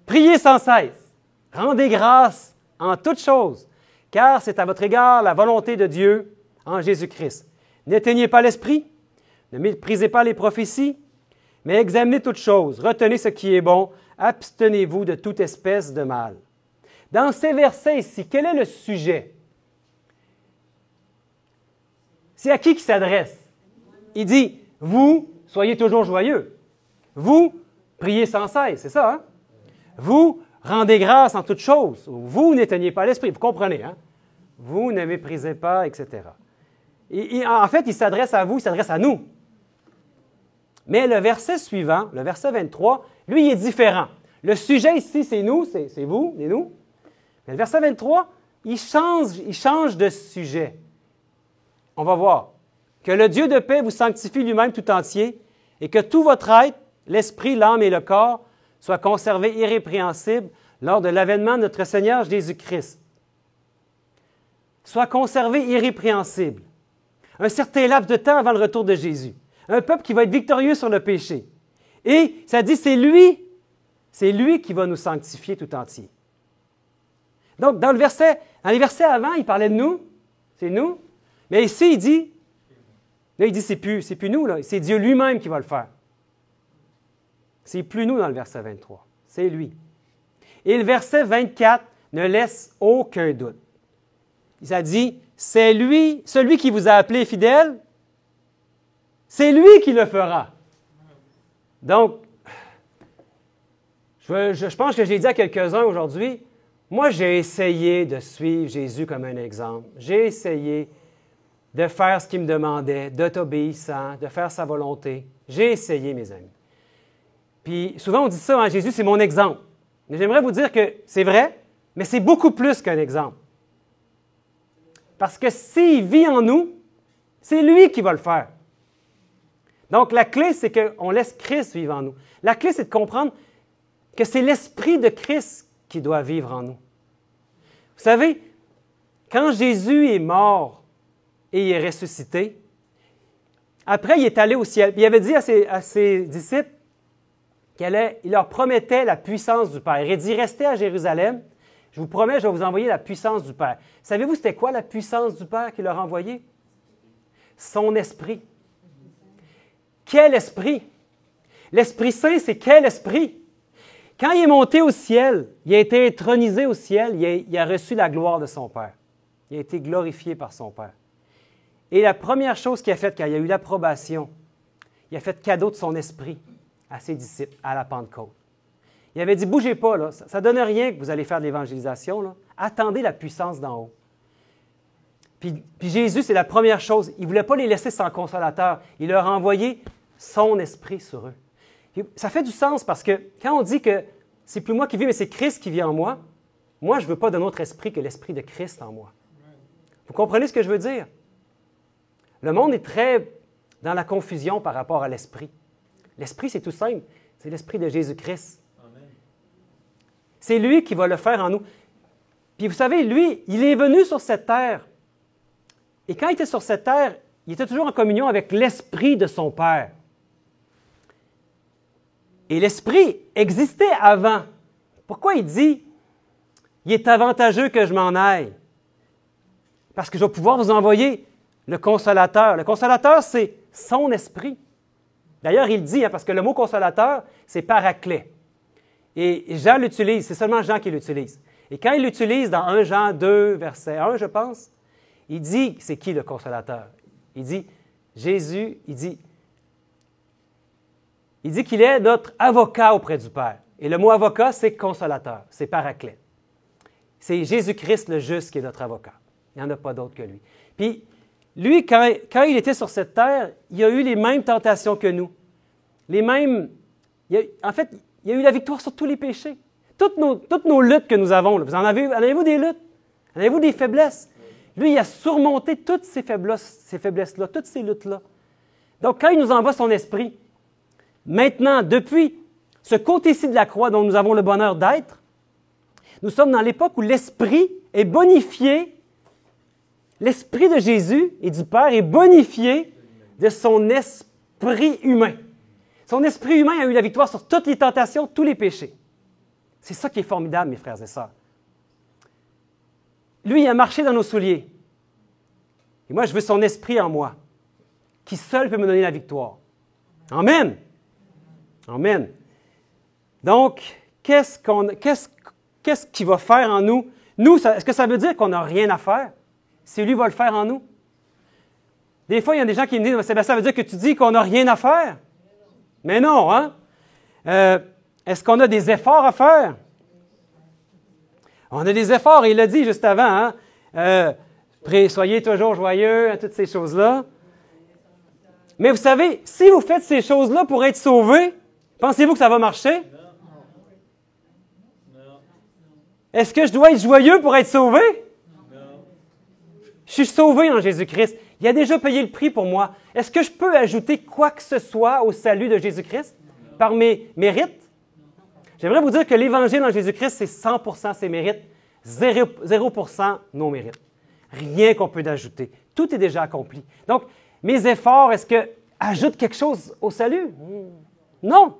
priez sans cesse, rendez grâce en toutes choses, car c'est à votre égard la volonté de Dieu en Jésus-Christ. N'éteignez pas l'esprit, ne méprisez pas les prophéties, mais examinez toutes choses, retenez ce qui est bon, abstenez-vous de toute espèce de mal. » Dans ces versets ici, quel est le sujet? C'est à qui s'adresse? Il dit, vous, soyez toujours joyeux. Vous, priez sans cesse, c'est ça, hein? Vous, rendez grâce en toutes choses. Vous, n'éteignez pas l'esprit, vous comprenez, hein? Vous ne méprisez pas, etc. En fait, il s'adresse à vous, il s'adresse à nous. Mais le verset suivant, le verset 23, lui, il est différent. Le sujet ici, c'est nous, c'est vous et nous. Mais le verset 23, il change de sujet. On va voir. Que le Dieu de paix vous sanctifie lui-même tout entier et que tout votre être, l'esprit, l'âme et le corps, soient conservés irrépréhensibles lors de l'avènement de notre Seigneur Jésus-Christ. Soient conservés irrépréhensibles. Un certain laps de temps avant le retour de Jésus. Un peuple qui va être victorieux sur le péché. Et ça dit, c'est lui qui va nous sanctifier tout entier. Donc, dans les versets avant, il parlait de nous, c'est nous. Mais ici, il dit, c'est plus nous, là, c'est Dieu lui-même qui va le faire. C'est plus nous dans le verset 23, c'est lui. Et le verset 24 ne laisse aucun doute. Il a dit, c'est lui, celui qui vous a appelé fidèle, c'est lui qui le fera. Donc, je pense que j'ai dit à quelques-uns aujourd'hui, moi j'ai essayé de suivre Jésus comme un exemple. J'ai essayé de faire ce qu'il me demandait, d'être obéissant, de faire sa volonté. J'ai essayé, mes amis. Puis souvent on dit ça, hein, Jésus c'est mon exemple. Mais j'aimerais vous dire que c'est vrai, mais c'est beaucoup plus qu'un exemple. Parce que s'il vit en nous, c'est lui qui va le faire. Donc la clé, c'est qu'on laisse Christ vivre en nous. La clé, c'est de comprendre que c'est l'Esprit de Christ qui doit vivre en nous. Vous savez, quand Jésus est mort et il est ressuscité, après il est allé au ciel. Il avait dit à ses disciples qu'il leur promettait la puissance du Père. Il a dit, restez à Jérusalem, je vous promets, je vais vous envoyer la puissance du Père. Savez-vous c'était quoi la puissance du Père qu'il leur a envoyée? Son Esprit. Quel esprit? L'Esprit Saint, c'est quel esprit? Quand il est monté au ciel, il a été intronisé au ciel, il a reçu la gloire de son Père. Il a été glorifié par son Père. Et la première chose qu'il a faite quand il a eu l'approbation, il a fait cadeau de son esprit à ses disciples à la Pentecôte. Il avait dit, bougez pas, là, ça ne donne rien que vous allez faire de l'évangélisation, là. Attendez la puissance d'en haut. Puis Jésus, c'est la première chose. Il ne voulait pas les laisser sans consolateur. Il leur a envoyé son esprit sur eux. Puis, ça fait du sens parce que quand on dit que c'est plus moi qui vis, mais c'est Christ qui vit en moi, moi, je ne veux pas d'un autre esprit que l'esprit de Christ en moi. Vous comprenez ce que je veux dire? Le monde est très dans la confusion par rapport à l'esprit. L'esprit, c'est tout simple. C'est l'esprit de Jésus-Christ. C'est lui qui va le faire en nous. Puis vous savez, lui, il est venu sur cette terre. Et quand il était sur cette terre, il était toujours en communion avec l'esprit de son Père. Et l'esprit existait avant. Pourquoi il dit, il est avantageux que je m'en aille? Parce que je vais pouvoir vous envoyer le consolateur. Le consolateur, c'est son esprit. D'ailleurs, il dit, hein, parce que le mot consolateur, c'est paraclet. Et Jean l'utilise, c'est seulement Jean qui l'utilise. Et quand il l'utilise dans 1 Jean 2, verset 1, je pense, il dit, c'est qui le consolateur? Il dit, Jésus, il dit qu'il est notre avocat auprès du Père. Et le mot avocat, c'est consolateur, c'est paraclet. C'est Jésus-Christ le juste qui est notre avocat. Il n'y en a pas d'autre que lui. Puis, lui, quand il était sur cette terre, il a eu les mêmes tentations que nous. Les mêmes... En fait, il a eu la victoire sur tous les péchés. Toutes nos luttes que nous avons, là, en avez-vous des luttes? En avez-vous des faiblesses? Lui, il a surmonté toutes ces faiblesses-là, toutes ces luttes-là. Donc, quand il nous envoie son esprit, maintenant, depuis ce côté-ci de la croix dont nous avons le bonheur d'être, nous sommes dans l'époque où l'esprit est bonifié, l'esprit de Jésus et du Père est bonifié de son esprit humain. Son esprit humain a eu la victoire sur toutes les tentations, tous les péchés. C'est ça qui est formidable, mes frères et sœurs. Lui, il a marché dans nos souliers. Et moi, je veux son esprit en moi, qui seul peut me donner la victoire. Amen. Amen. Donc, qu'est-ce qu'il va faire en nous? Nous, est-ce que ça veut dire qu'on n'a rien à faire? Si lui va le faire en nous? Des fois, il y a des gens qui me disent, ça veut dire que tu dis qu'on n'a rien à faire? Mais non, hein? Est-ce qu'on a des efforts à faire? On a des efforts, il l'a dit juste avant, hein? Soyez toujours joyeux, hein, toutes ces choses-là. Mais vous savez, si vous faites ces choses-là pour être sauvés, pensez-vous que ça va marcher? Non. Est-ce que je dois être joyeux pour être sauvé? Non. Je suis sauvé en Jésus-Christ. Il a déjà payé le prix pour moi. Est-ce que je peux ajouter quoi que ce soit au salut de Jésus-Christ par mes mérites? J'aimerais vous dire que l'Évangile en Jésus-Christ, c'est 100% ses mérites, 0% nos mérites. Rien qu'on peut ajouter. Tout est déjà accompli. Donc, mes efforts, est-ce que ajoutent quelque chose au salut? Non.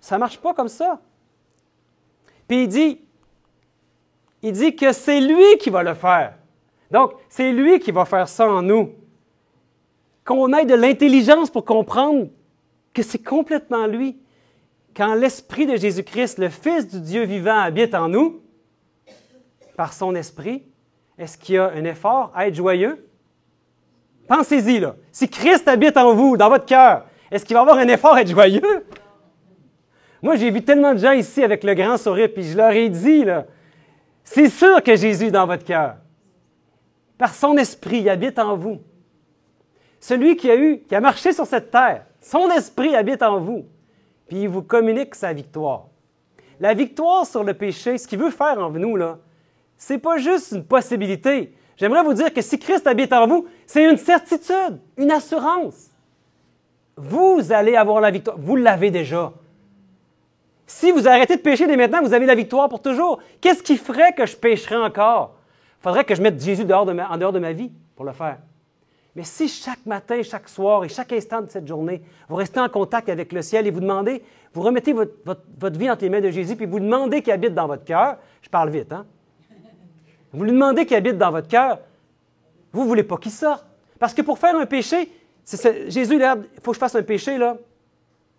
Ça ne marche pas comme ça. Puis il dit que c'est lui qui va le faire. Donc, c'est lui qui va faire ça en nous. Qu'on ait de l'intelligence pour comprendre que c'est complètement lui. quand l'Esprit de Jésus-Christ, le Fils du Dieu vivant, habite en nous, par son Esprit, est-ce qu'il y a un effort à être joyeux? Pensez-y, là. Si Christ habite en vous, dans votre cœur, est-ce qu'il va y avoir un effort à être joyeux? Moi, j'ai vu tellement de gens ici avec le grand sourire, puis je leur ai dit, là, c'est sûr que Jésus est dans votre cœur. Par son Esprit, il habite en vous. Celui qui a marché sur cette terre, son Esprit habite en vous, puis il vous communique sa victoire. La victoire sur le péché, ce qu'il veut faire en nous, là, c'est pas juste une possibilité. J'aimerais vous dire que si Christ habite en vous, c'est une certitude, une assurance. Vous allez avoir la victoire. Vous l'avez déjà. Si vous arrêtez de pécher dès maintenant, vous avez la victoire pour toujours. Qu'est-ce qui ferait que je pécherais encore? Il faudrait que je mette Jésus en dehors de ma vie pour le faire. Mais si chaque matin, chaque soir et chaque instant de cette journée, vous restez en contact avec le ciel et vous demandez, vous remettez votre vie entre les mains de Jésus, puis vous demandez qu'il habite dans votre cœur, je parle vite, hein? Vous lui demandez qu'il habite dans votre cœur, vous ne voulez pas qu'il sorte. Parce que pour faire un péché, Jésus, il faut que je fasse un péché, là.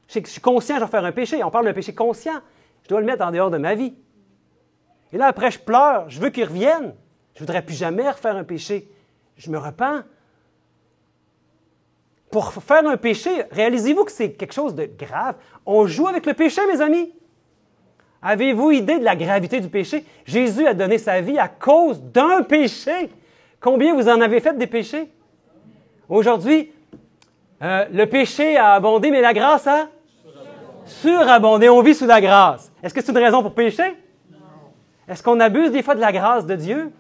Je suis conscient, je vais faire un péché. On parle d'un péché conscient. Je dois le mettre en dehors de ma vie. Et là, après, je pleure. Je veux qu'il revienne. Je ne voudrais plus jamais refaire un péché. Je me repens. Pour faire un péché, réalisez-vous que c'est quelque chose de grave. On joue avec le péché, mes amis. Avez-vous idée de la gravité du péché? Jésus a donné sa vie à cause d'un péché. Combien vous en avez fait des péchés? Aujourd'hui, le péché a abondé, mais la grâce a surabondé. On vit sous la grâce. Est-ce que c'est une raison pour pécher? Non. Est-ce qu'on abuse des fois de la grâce de Dieu?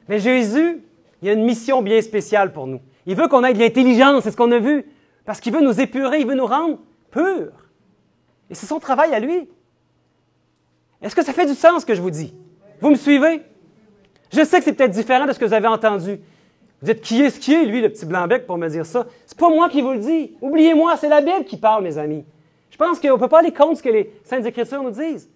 Mais Jésus, il a une mission bien spéciale pour nous. Il veut qu'on ait de l'intelligence, c'est ce qu'on a vu. Parce qu'il veut nous épurer, il veut nous rendre purs. Et c'est son travail à lui. Est-ce que ça fait du sens ce que je vous dis? Vous me suivez? Je sais que c'est peut-être différent de ce que vous avez entendu. Vous êtes qui est, lui, le petit blanc-bec, pour me dire ça? C'est pas moi qui vous le dis. Oubliez-moi, c'est la Bible qui parle, mes amis. Je pense qu'on ne peut pas aller contre ce que les Saintes Écritures nous disent.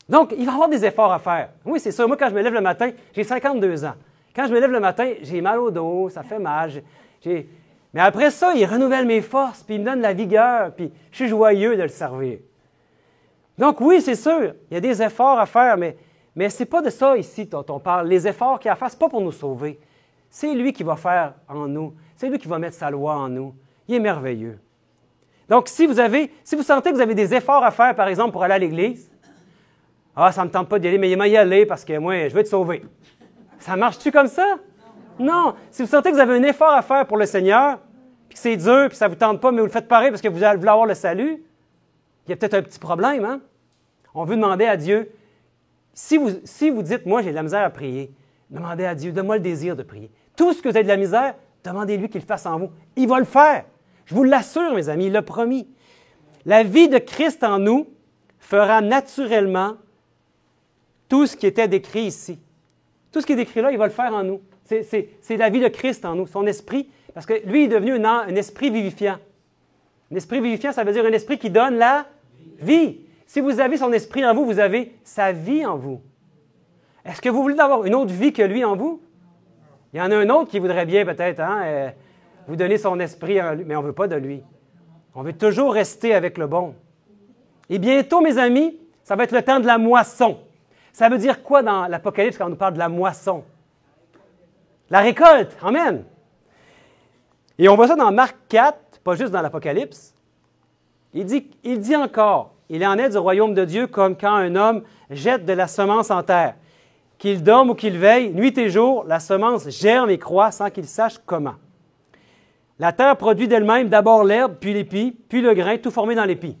Donc, il va y avoir des efforts à faire. Oui, c'est ça. Moi, quand je me lève le matin, j'ai 52 ans. Quand je me lève le matin, j'ai mal au dos, ça fait mal. Mais après ça, il renouvelle mes forces, puis il me donne la vigueur, puis je suis joyeux de le servir. Donc oui, c'est sûr, il y a des efforts à faire, mais ce n'est pas de ça ici dont on parle. Les efforts qu'il y a à faire, ce n'est pas pour nous sauver. C'est lui qui va faire en nous. C'est lui qui va mettre sa loi en nous. Il est merveilleux. Donc, si vous sentez que vous avez des efforts à faire, par exemple, pour aller à l'église, ah, ça ne me tente pas d'y aller, mais il m'a y aller parce que moi, je veux être sauvé. Ça marche-tu comme ça? Non. Si vous sentez que vous avez un effort à faire pour le Seigneur, puis que c'est dur, puis ça ne vous tente pas, mais vous le faites pareil parce que vous voulez avoir le salut, il y a peut-être un petit problème, hein? On veut demander à Dieu, si vous dites, moi, j'ai de la misère à prier, demandez à Dieu, donne-moi le désir de prier. Tout ce que vous avez de la misère, demandez-lui qu'il le fasse en vous. Il va le faire. Je vous l'assure, mes amis, il l'a promis. La vie de Christ en nous fera naturellement tout ce qui était décrit ici. Tout ce qui est décrit là, il va le faire en nous. C'est la vie de Christ en nous, son esprit, parce que lui est devenu un esprit vivifiant. Un esprit vivifiant, ça veut dire un esprit qui donne la vie. Si vous avez son esprit en vous, vous avez sa vie en vous. Est-ce que vous voulez avoir une autre vie que lui en vous? Il y en a un autre qui voudrait bien peut-être vous donner son esprit en lui, mais on ne veut pas de lui. On veut toujours rester avec le bon. Et bientôt, mes amis, ça va être le temps de la moisson. Ça veut dire quoi dans l'Apocalypse quand on nous parle de la moisson? La récolte. Amen. Et on voit ça dans Marc 4, pas juste dans l'Apocalypse. Il dit encore, il en est du royaume de Dieu comme quand un homme jette de la semence en terre. Qu'il dorme ou qu'il veille, nuit et jour, la semence germe et croît sans qu'il sache comment. La terre produit d'elle-même d'abord l'herbe, puis l'épi, puis le grain, tout formé dans l'épi.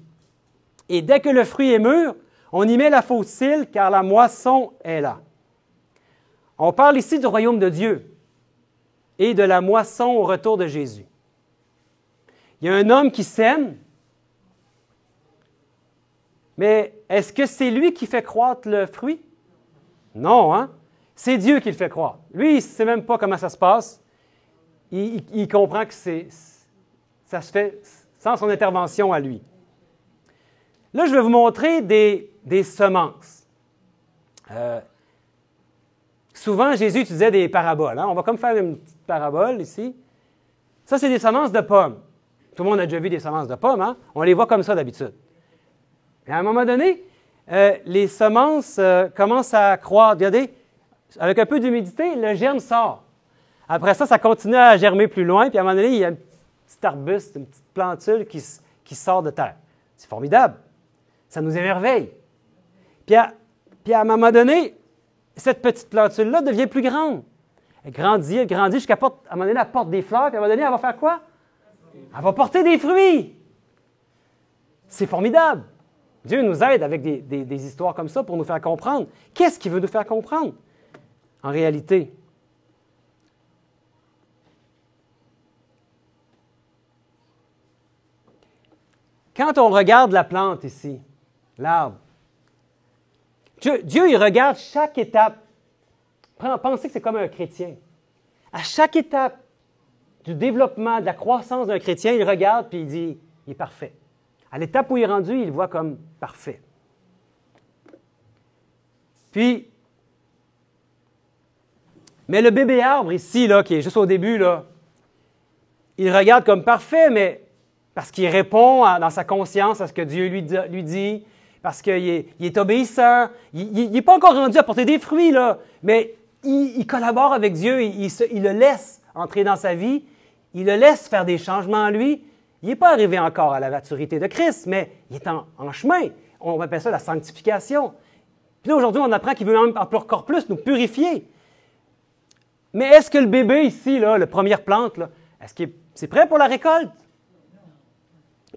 Et dès que le fruit est mûr, on y met la faucille, car la moisson est là. On parle ici du royaume de Dieu et de la moisson au retour de Jésus. Il y a un homme qui sème, mais est-ce que c'est lui qui fait croître le fruit? Non, hein? C'est Dieu qui le fait croître. Lui, il ne sait même pas comment ça se passe. Il comprend que ça se fait sans son intervention à lui. Là, je vais vous montrer des semences. Souvent, Jésus utilisait des paraboles. Hein? On va comme faire une petite parabole ici. Ça, c'est des semences de pommes. Tout le monde a déjà vu des semences de pommes, hein? On les voit comme ça d'habitude. Et à un moment donné, les semences commencent à croître. Regardez, avec un peu d'humidité, le germe sort. Après ça, ça continue à germer plus loin, puis à un moment donné, il y a un petit arbuste, une petite plantule qui sort de terre. C'est formidable. Ça nous émerveille. Puis à un moment donné, cette petite plantule-là devient plus grande. Elle grandit jusqu'à à un moment donné, elle porte des fleurs, puis à un moment donné, elle va faire quoi? Elle va porter des fruits. C'est formidable. Dieu nous aide avec des histoires comme ça pour nous faire comprendre. Qu'est-ce qu'il veut nous faire comprendre en réalité? Quand on regarde la plante ici, l'arbre, Dieu, il regarde chaque étape. Pensez que c'est comme un chrétien. À chaque étape du développement, de la croissance d'un chrétien, il regarde et il dit, il est parfait. À l'étape où il est rendu, il le voit comme parfait. Puis, mais le bébé arbre ici, là, qui est juste au début, là, il regarde comme parfait, mais parce qu'il répond dans sa conscience à ce que Dieu lui dit, parce qu'il est obéissant. Il n'est pas encore rendu à porter des fruits, là, mais il collabore avec Dieu, il le laisse entrer dans sa vie, il le laisse faire des changements en lui. Il n'est pas arrivé encore à la maturité de Christ, mais il est en chemin. On appelle ça la sanctification. Puis là, aujourd'hui, on apprend qu'il veut encore plus nous purifier. Mais est-ce que le bébé ici, là, la première plante, là, est-ce que c'est prêt pour la récolte?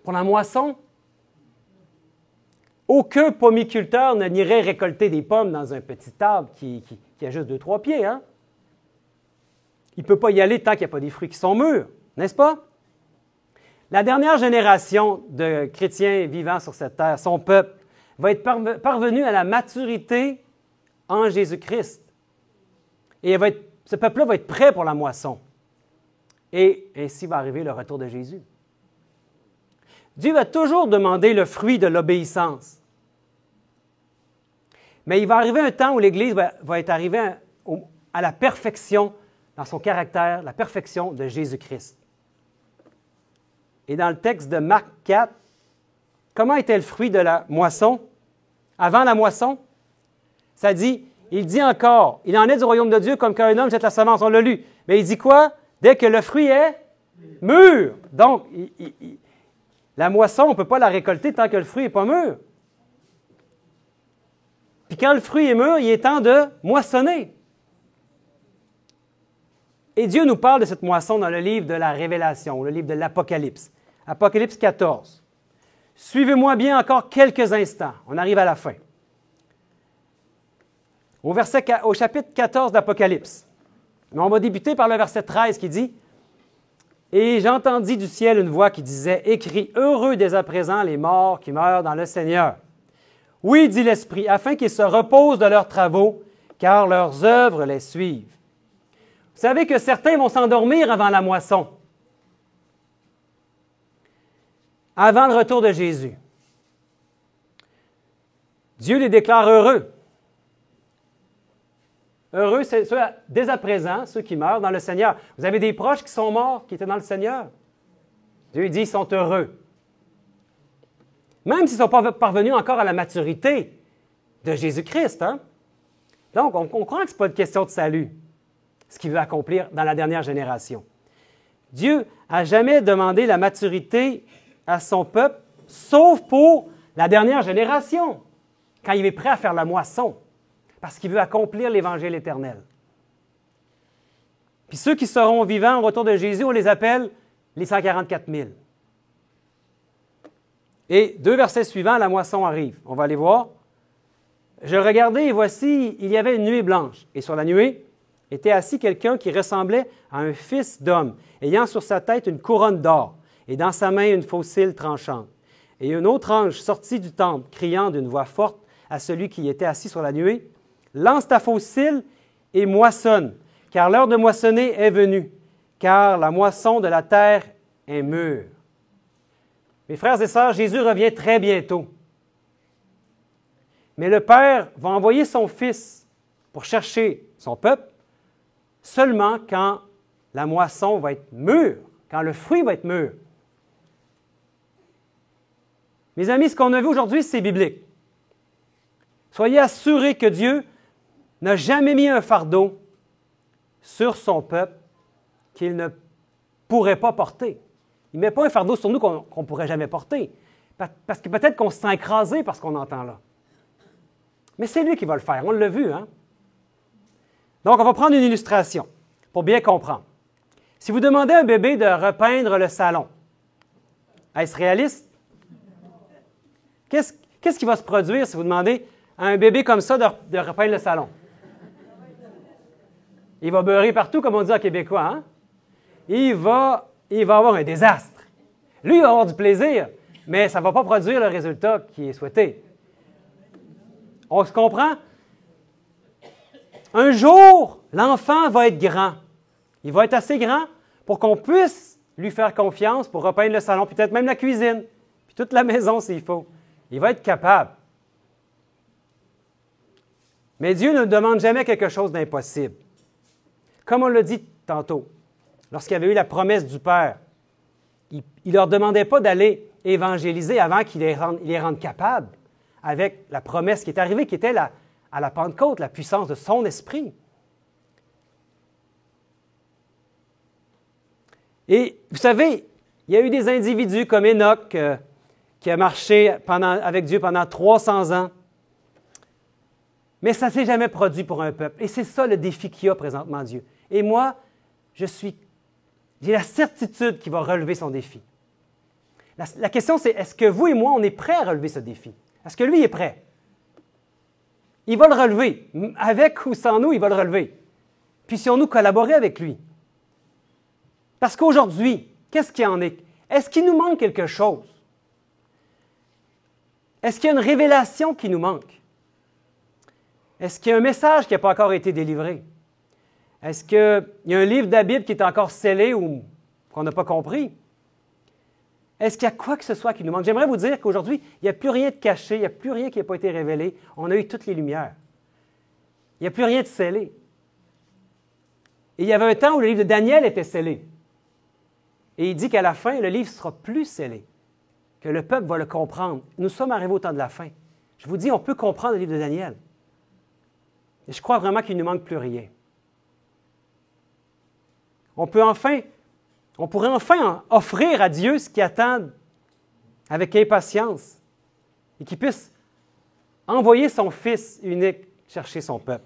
Pour la moisson? Aucun pomiculteur n'irait récolter des pommes dans un petit arbre qui a juste 2-3 pieds. Hein? Il ne peut pas y aller tant qu'il n'y a pas des fruits qui sont mûrs, n'est-ce pas? La dernière génération de chrétiens vivant sur cette terre, son peuple, va être parvenu à la maturité en Jésus-Christ. Et ce peuple-là va être prêt pour la moisson. Et ainsi va arriver le retour de Jésus. Dieu va toujours demander le fruit de l'obéissance. Mais il va arriver un temps où l'Église va être arrivée à la perfection dans son caractère, la perfection de Jésus-Christ. Et dans le texte de Marc 4, comment était le fruit de la moisson? Avant la moisson, ça dit, il dit encore, il en est du royaume de Dieu comme quand un homme jette la semence, on l'a lu. Mais il dit quoi? Dès que le fruit est mûr. Donc, la moisson, on ne peut pas la récolter tant que le fruit n'est pas mûr. Puis quand le fruit est mûr, il est temps de moissonner. Et Dieu nous parle de cette moisson dans le livre de la Révélation, le livre de l'Apocalypse. Apocalypse 14. Suivez-moi bien encore quelques instants. On arrive à la fin. Au chapitre 14 d'Apocalypse. Mais on va débuter par le verset 13 qui dit « Et j'entendis du ciel une voix qui disait « Écris, heureux dès à présent les morts qui meurent dans le Seigneur. Oui, dit l'Esprit, afin qu'ils se reposent de leurs travaux, car leurs œuvres les suivent. » Vous savez que certains vont s'endormir avant la moisson, avant le retour de Jésus. Dieu les déclare heureux. Heureux, c'est ceux, dès à présent, ceux qui meurent dans le Seigneur. Vous avez des proches qui sont morts, qui étaient dans le Seigneur. Dieu dit, ils sont heureux. Même s'ils ne sont pas parvenus encore à la maturité de Jésus-Christ. Hein? Donc, on comprend que ce n'est pas une question de salut, ce qu'il veut accomplir dans la dernière génération. Dieu n'a jamais demandé la maturité à son peuple, sauf pour la dernière génération, quand il est prêt à faire la moisson, parce qu'il veut accomplir l'Évangile éternel. Puis ceux qui seront vivants au retour de Jésus, on les appelle les 144 000. Et 2 versets suivants, la moisson arrive. On va aller voir. Je regardais et voici, il y avait une nuée blanche. Et sur la nuée était assis quelqu'un qui ressemblait à un fils d'homme, ayant sur sa tête une couronne d'or et dans sa main une faucille tranchante. Et un autre ange sortit du temple, criant d'une voix forte à celui qui était assis sur la nuée, « Lance ta faucille et moissonne, car l'heure de moissonner est venue, car la moisson de la terre est mûre. » Mes frères et sœurs, Jésus revient très bientôt. Mais le Père va envoyer son Fils pour chercher son peuple seulement quand la moisson va être mûre, quand le fruit va être mûr. Mes amis, ce qu'on a vu aujourd'hui, c'est biblique. Soyez assurés que Dieu n'a jamais mis un fardeau sur son peuple qu'il ne pourrait pas porter. Il ne met pas un fardeau sur nous qu'on ne pourrait jamais porter. Parce que peut-être qu'on se sent écrasé par ce qu'on entend là. Mais c'est lui qui va le faire, on l'a vu, hein? Donc, on va prendre une illustration pour bien comprendre. Si vous demandez à un bébé de repeindre le salon, est-ce réaliste? Qu'est-ce qui va se produire si vous demandez à un bébé comme ça de repeindre le salon? Il va beurrer partout, comme on dit en québécois, hein? Il va avoir un désastre. Lui, il va avoir du plaisir, mais ça ne va pas produire le résultat qui est souhaité. On se comprend? Un jour, l'enfant va être grand. Il va être assez grand pour qu'on puisse lui faire confiance pour repeindre le salon, peut-être même la cuisine, puis toute la maison s'il faut. Il va être capable. Mais Dieu ne demande jamais quelque chose d'impossible. Comme on l'a dit tantôt, lorsqu'il y avait eu la promesse du Père, il ne leur demandait pas d'aller évangéliser avant qu'il les rende capables avec la promesse qui est arrivée, qui était à la Pentecôte, la puissance de son esprit. Et vous savez, il y a eu des individus comme Enoch qui a marché avec Dieu pendant 300 ans. Mais ça ne s'est jamais produit pour un peuple. Et c'est ça le défi qu'il y a présentement Dieu. Et moi, j'ai la certitude qu'il va relever son défi. La question, c'est est-ce que vous et moi, on est prêts à relever ce défi? Est-ce que lui est prêt? Il va le relever. Avec ou sans nous, il va le relever. Puissions-nous collaborer avec lui. Parce qu'aujourd'hui, qu'est-ce qu'il en est? Est-ce qu'il nous manque quelque chose? Est-ce qu'il y a une révélation qui nous manque? Est-ce qu'il y a un message qui n'a pas encore été délivré? Est-ce qu'il y a un livre de la Bible qui est encore scellé ou qu'on n'a pas compris? Est-ce qu'il y a quoi que ce soit qui nous manque? J'aimerais vous dire qu'aujourd'hui, il n'y a plus rien de caché, il n'y a plus rien qui n'a pas été révélé. On a eu toutes les lumières. Il n'y a plus rien de scellé. Et il y avait un temps où le livre de Daniel était scellé. Et il dit qu'à la fin, le livre ne sera plus scellé, que le peuple va le comprendre. Nous sommes arrivés au temps de la fin. Je vous dis, on peut comprendre le livre de Daniel. Et je crois vraiment qu'il ne nous manque plus rien. On pourrait enfin offrir à Dieu ce qu'il attend avec impatience et qu'il puisse envoyer son Fils unique chercher son peuple.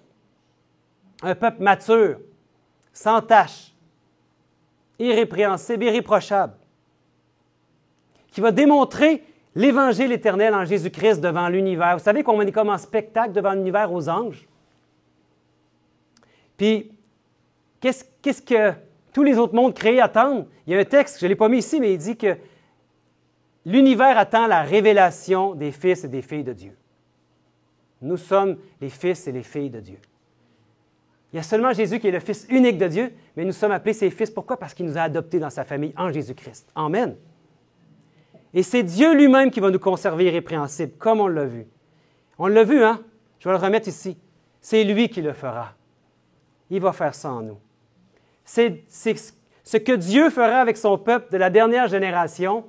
Un peuple mature, sans tache, irrépréhensible, irréprochable, qui va démontrer l'Évangile éternel en Jésus-Christ devant l'univers. Vous savez qu'on est comme en spectacle devant l'univers aux anges. Puis, qu'est-ce que tous les autres mondes créés attendent? Il y a un texte, je ne l'ai pas mis ici, mais il dit que l'univers attend la révélation des fils et des filles de Dieu. Nous sommes les fils et les filles de Dieu. Il y a seulement Jésus qui est le Fils unique de Dieu, mais nous sommes appelés ses fils. Pourquoi? Parce qu'il nous a adoptés dans sa famille en Jésus-Christ. Amen. Et c'est Dieu lui-même qui va nous conserver irrépréhensibles, comme on l'a vu. On l'a vu, hein? Je vais le remettre ici. C'est lui qui le fera. Il va faire ça en nous. C'est ce que Dieu fera avec son peuple de la dernière génération.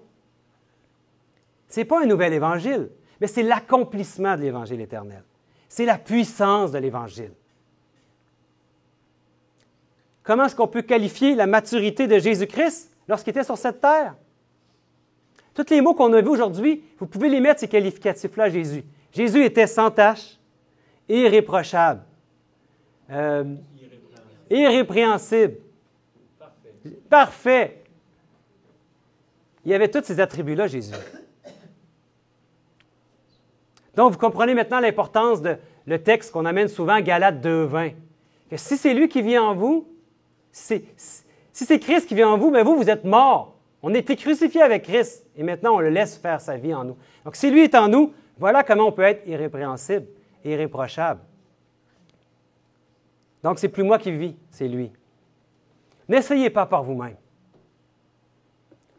Ce n'est pas un nouvel évangile, mais c'est l'accomplissement de l'évangile éternel. C'est la puissance de l'évangile. Comment est-ce qu'on peut qualifier la maturité de Jésus-Christ lorsqu'il était sur cette terre? Tous les mots qu'on a vus aujourd'hui, vous pouvez les mettre, ces qualificatifs-là, à Jésus. Jésus était sans tache, irréprochable, irrépréhensible, parfait. Il y avait tous ces attributs-là, Jésus. Donc, vous comprenez maintenant l'importance de le texte qu'on amène souvent, Galates 2:20. Que si c'est lui qui vient en vous, si c'est Christ qui vient en vous, bien vous êtes morts. On a été crucifiés avec Christ et maintenant on le laisse faire sa vie en nous. Donc, si lui est en nous, voilà comment on peut être irrépréhensible, irréprochable. Donc, c'est plus moi qui vis, c'est lui. N'essayez pas par vous-même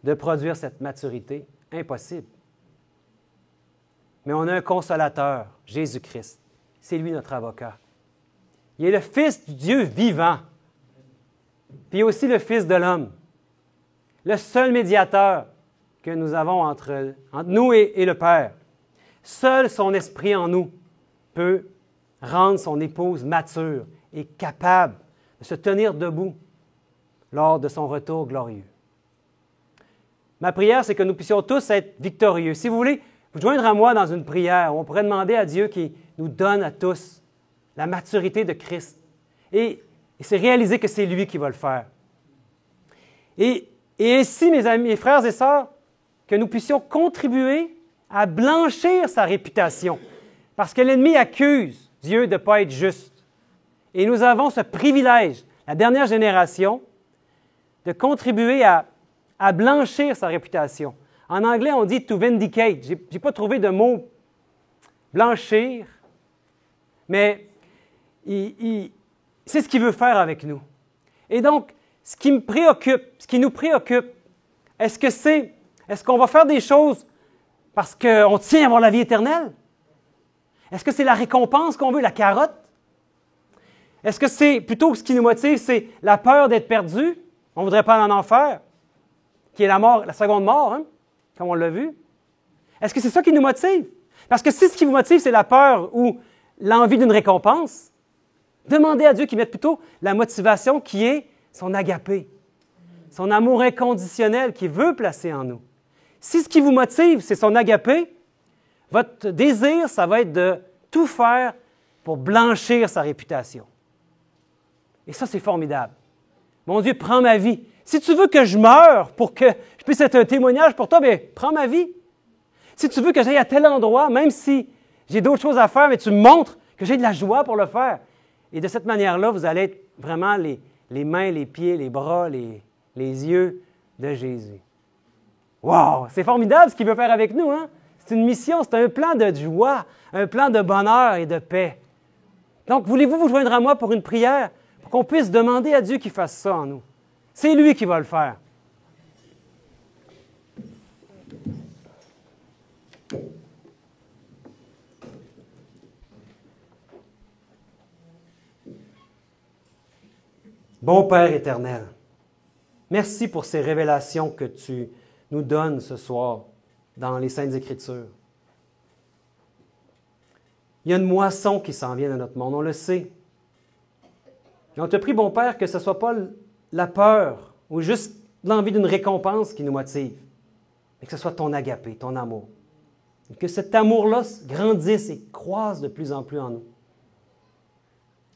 de produire cette maturité. Impossible. Mais on a un consolateur, Jésus-Christ. C'est lui notre avocat. Il est le Fils du Dieu vivant. Puis il est aussi le Fils de l'homme. Le seul médiateur que nous avons entre nous et le Père. Seul son esprit en nous peut rendre son épouse mature et capable de se tenir debout lors de son retour glorieux. Ma prière, c'est que nous puissions tous être victorieux. Si vous voulez vous joindre à moi dans une prière où on pourrait demander à Dieu qu'il nous donne à tous la maturité de Christ. Et c'est réaliser que c'est lui qui va le faire. Et ainsi, mes amis, mes frères et sœurs, que nous puissions contribuer à blanchir sa réputation. Parce que l'ennemi accuse Dieu de ne pas être juste. Et nous avons ce privilège, la dernière génération, de contribuer à blanchir sa réputation. En anglais, on dit « to vindicate ». Je n'ai pas trouvé de mot « blanchir », mais c'est ce qu'il veut faire avec nous. Et donc, ce qui me préoccupe, ce qui nous préoccupe, est-ce qu'on va faire des choses parce qu'on tient à avoir la vie éternelle? Est-ce que c'est la récompense qu'on veut, la carotte? Est-ce que c'est plutôt ce qui nous motive, c'est la peur d'être perdu? On ne voudrait pas aller en enfer, qui est la mort, la seconde mort, hein, comme on l'a vu. Est-ce que c'est ça qui nous motive? Parce que si ce qui vous motive, c'est la peur ou l'envie d'une récompense, demandez à Dieu qu'il mette plutôt la motivation qui est son agapé, son amour inconditionnel qu'il veut placer en nous. Si ce qui vous motive, c'est son agapé, votre désir, ça va être de tout faire pour blanchir sa réputation. Et ça, c'est formidable. Mon Dieu, prends ma vie. Si tu veux que je meure pour que je puisse être un témoignage pour toi, bien, prends ma vie. Si tu veux que j'aille à tel endroit, même si j'ai d'autres choses à faire, mais tu me montres que j'ai de la joie pour le faire. Et de cette manière-là, vous allez être vraiment les mains, les pieds, les bras, les yeux de Jésus. Wow! C'est formidable ce qu'il veut faire avec nous, hein? C'est une mission, c'est un plan de joie, un plan de bonheur et de paix. Donc, voulez-vous vous joindre à moi pour une prière, pour qu'on puisse demander à Dieu qu'il fasse ça en nous? C'est lui qui va le faire. Bon Père éternel, merci pour ces révélations que tu nous donnes ce soir dans les Saintes Écritures. Il y a une moisson qui s'en vient dans notre monde, on le sait. Et on te prie, bon Père, que ce ne soit pas la peur ou juste l'envie d'une récompense qui nous motive, mais que ce soit ton agapé, ton amour. Et que cet amour-là grandisse et croisse de plus en plus en nous.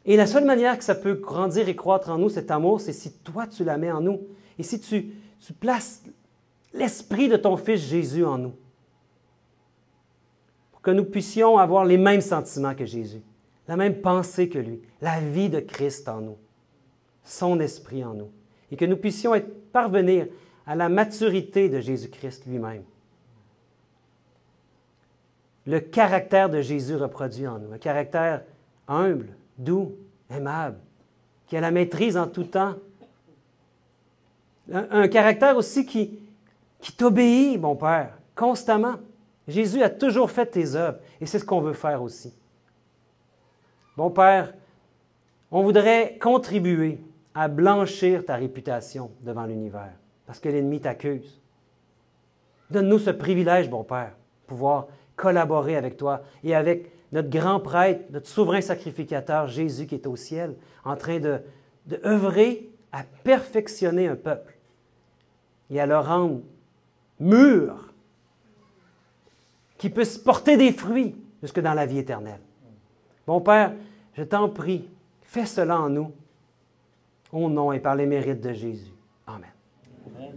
Et la seule manière que ça peut grandir et croître en nous, cet amour, c'est si toi, tu la mets en nous. Et si tu places l'esprit de ton Fils Jésus en nous. Pour que nous puissions avoir les mêmes sentiments que Jésus, la même pensée que lui, la vie de Christ en nous, son esprit en nous. Et que nous puissions parvenir à la maturité de Jésus-Christ lui-même. Le caractère de Jésus reproduit en nous, un caractère humble, doux, aimable, qui a la maîtrise en tout temps. Un caractère aussi qui t'obéit, mon Père, constamment. Jésus a toujours fait tes œuvres et c'est ce qu'on veut faire aussi. Bon Père, on voudrait contribuer à blanchir ta réputation devant l'univers parce que l'ennemi t'accuse. Donne-nous ce privilège, bon Père, de pouvoir collaborer avec toi et avec notre grand prêtre, notre souverain sacrificateur, Jésus qui est au ciel, en train de œuvrer à perfectionner un peuple et à le rendre mûr, qui puisse porter des fruits jusque dans la vie éternelle. Bon Père, je t'en prie, fais cela en nous, au nom et par les mérites de Jésus. Amen. Amen.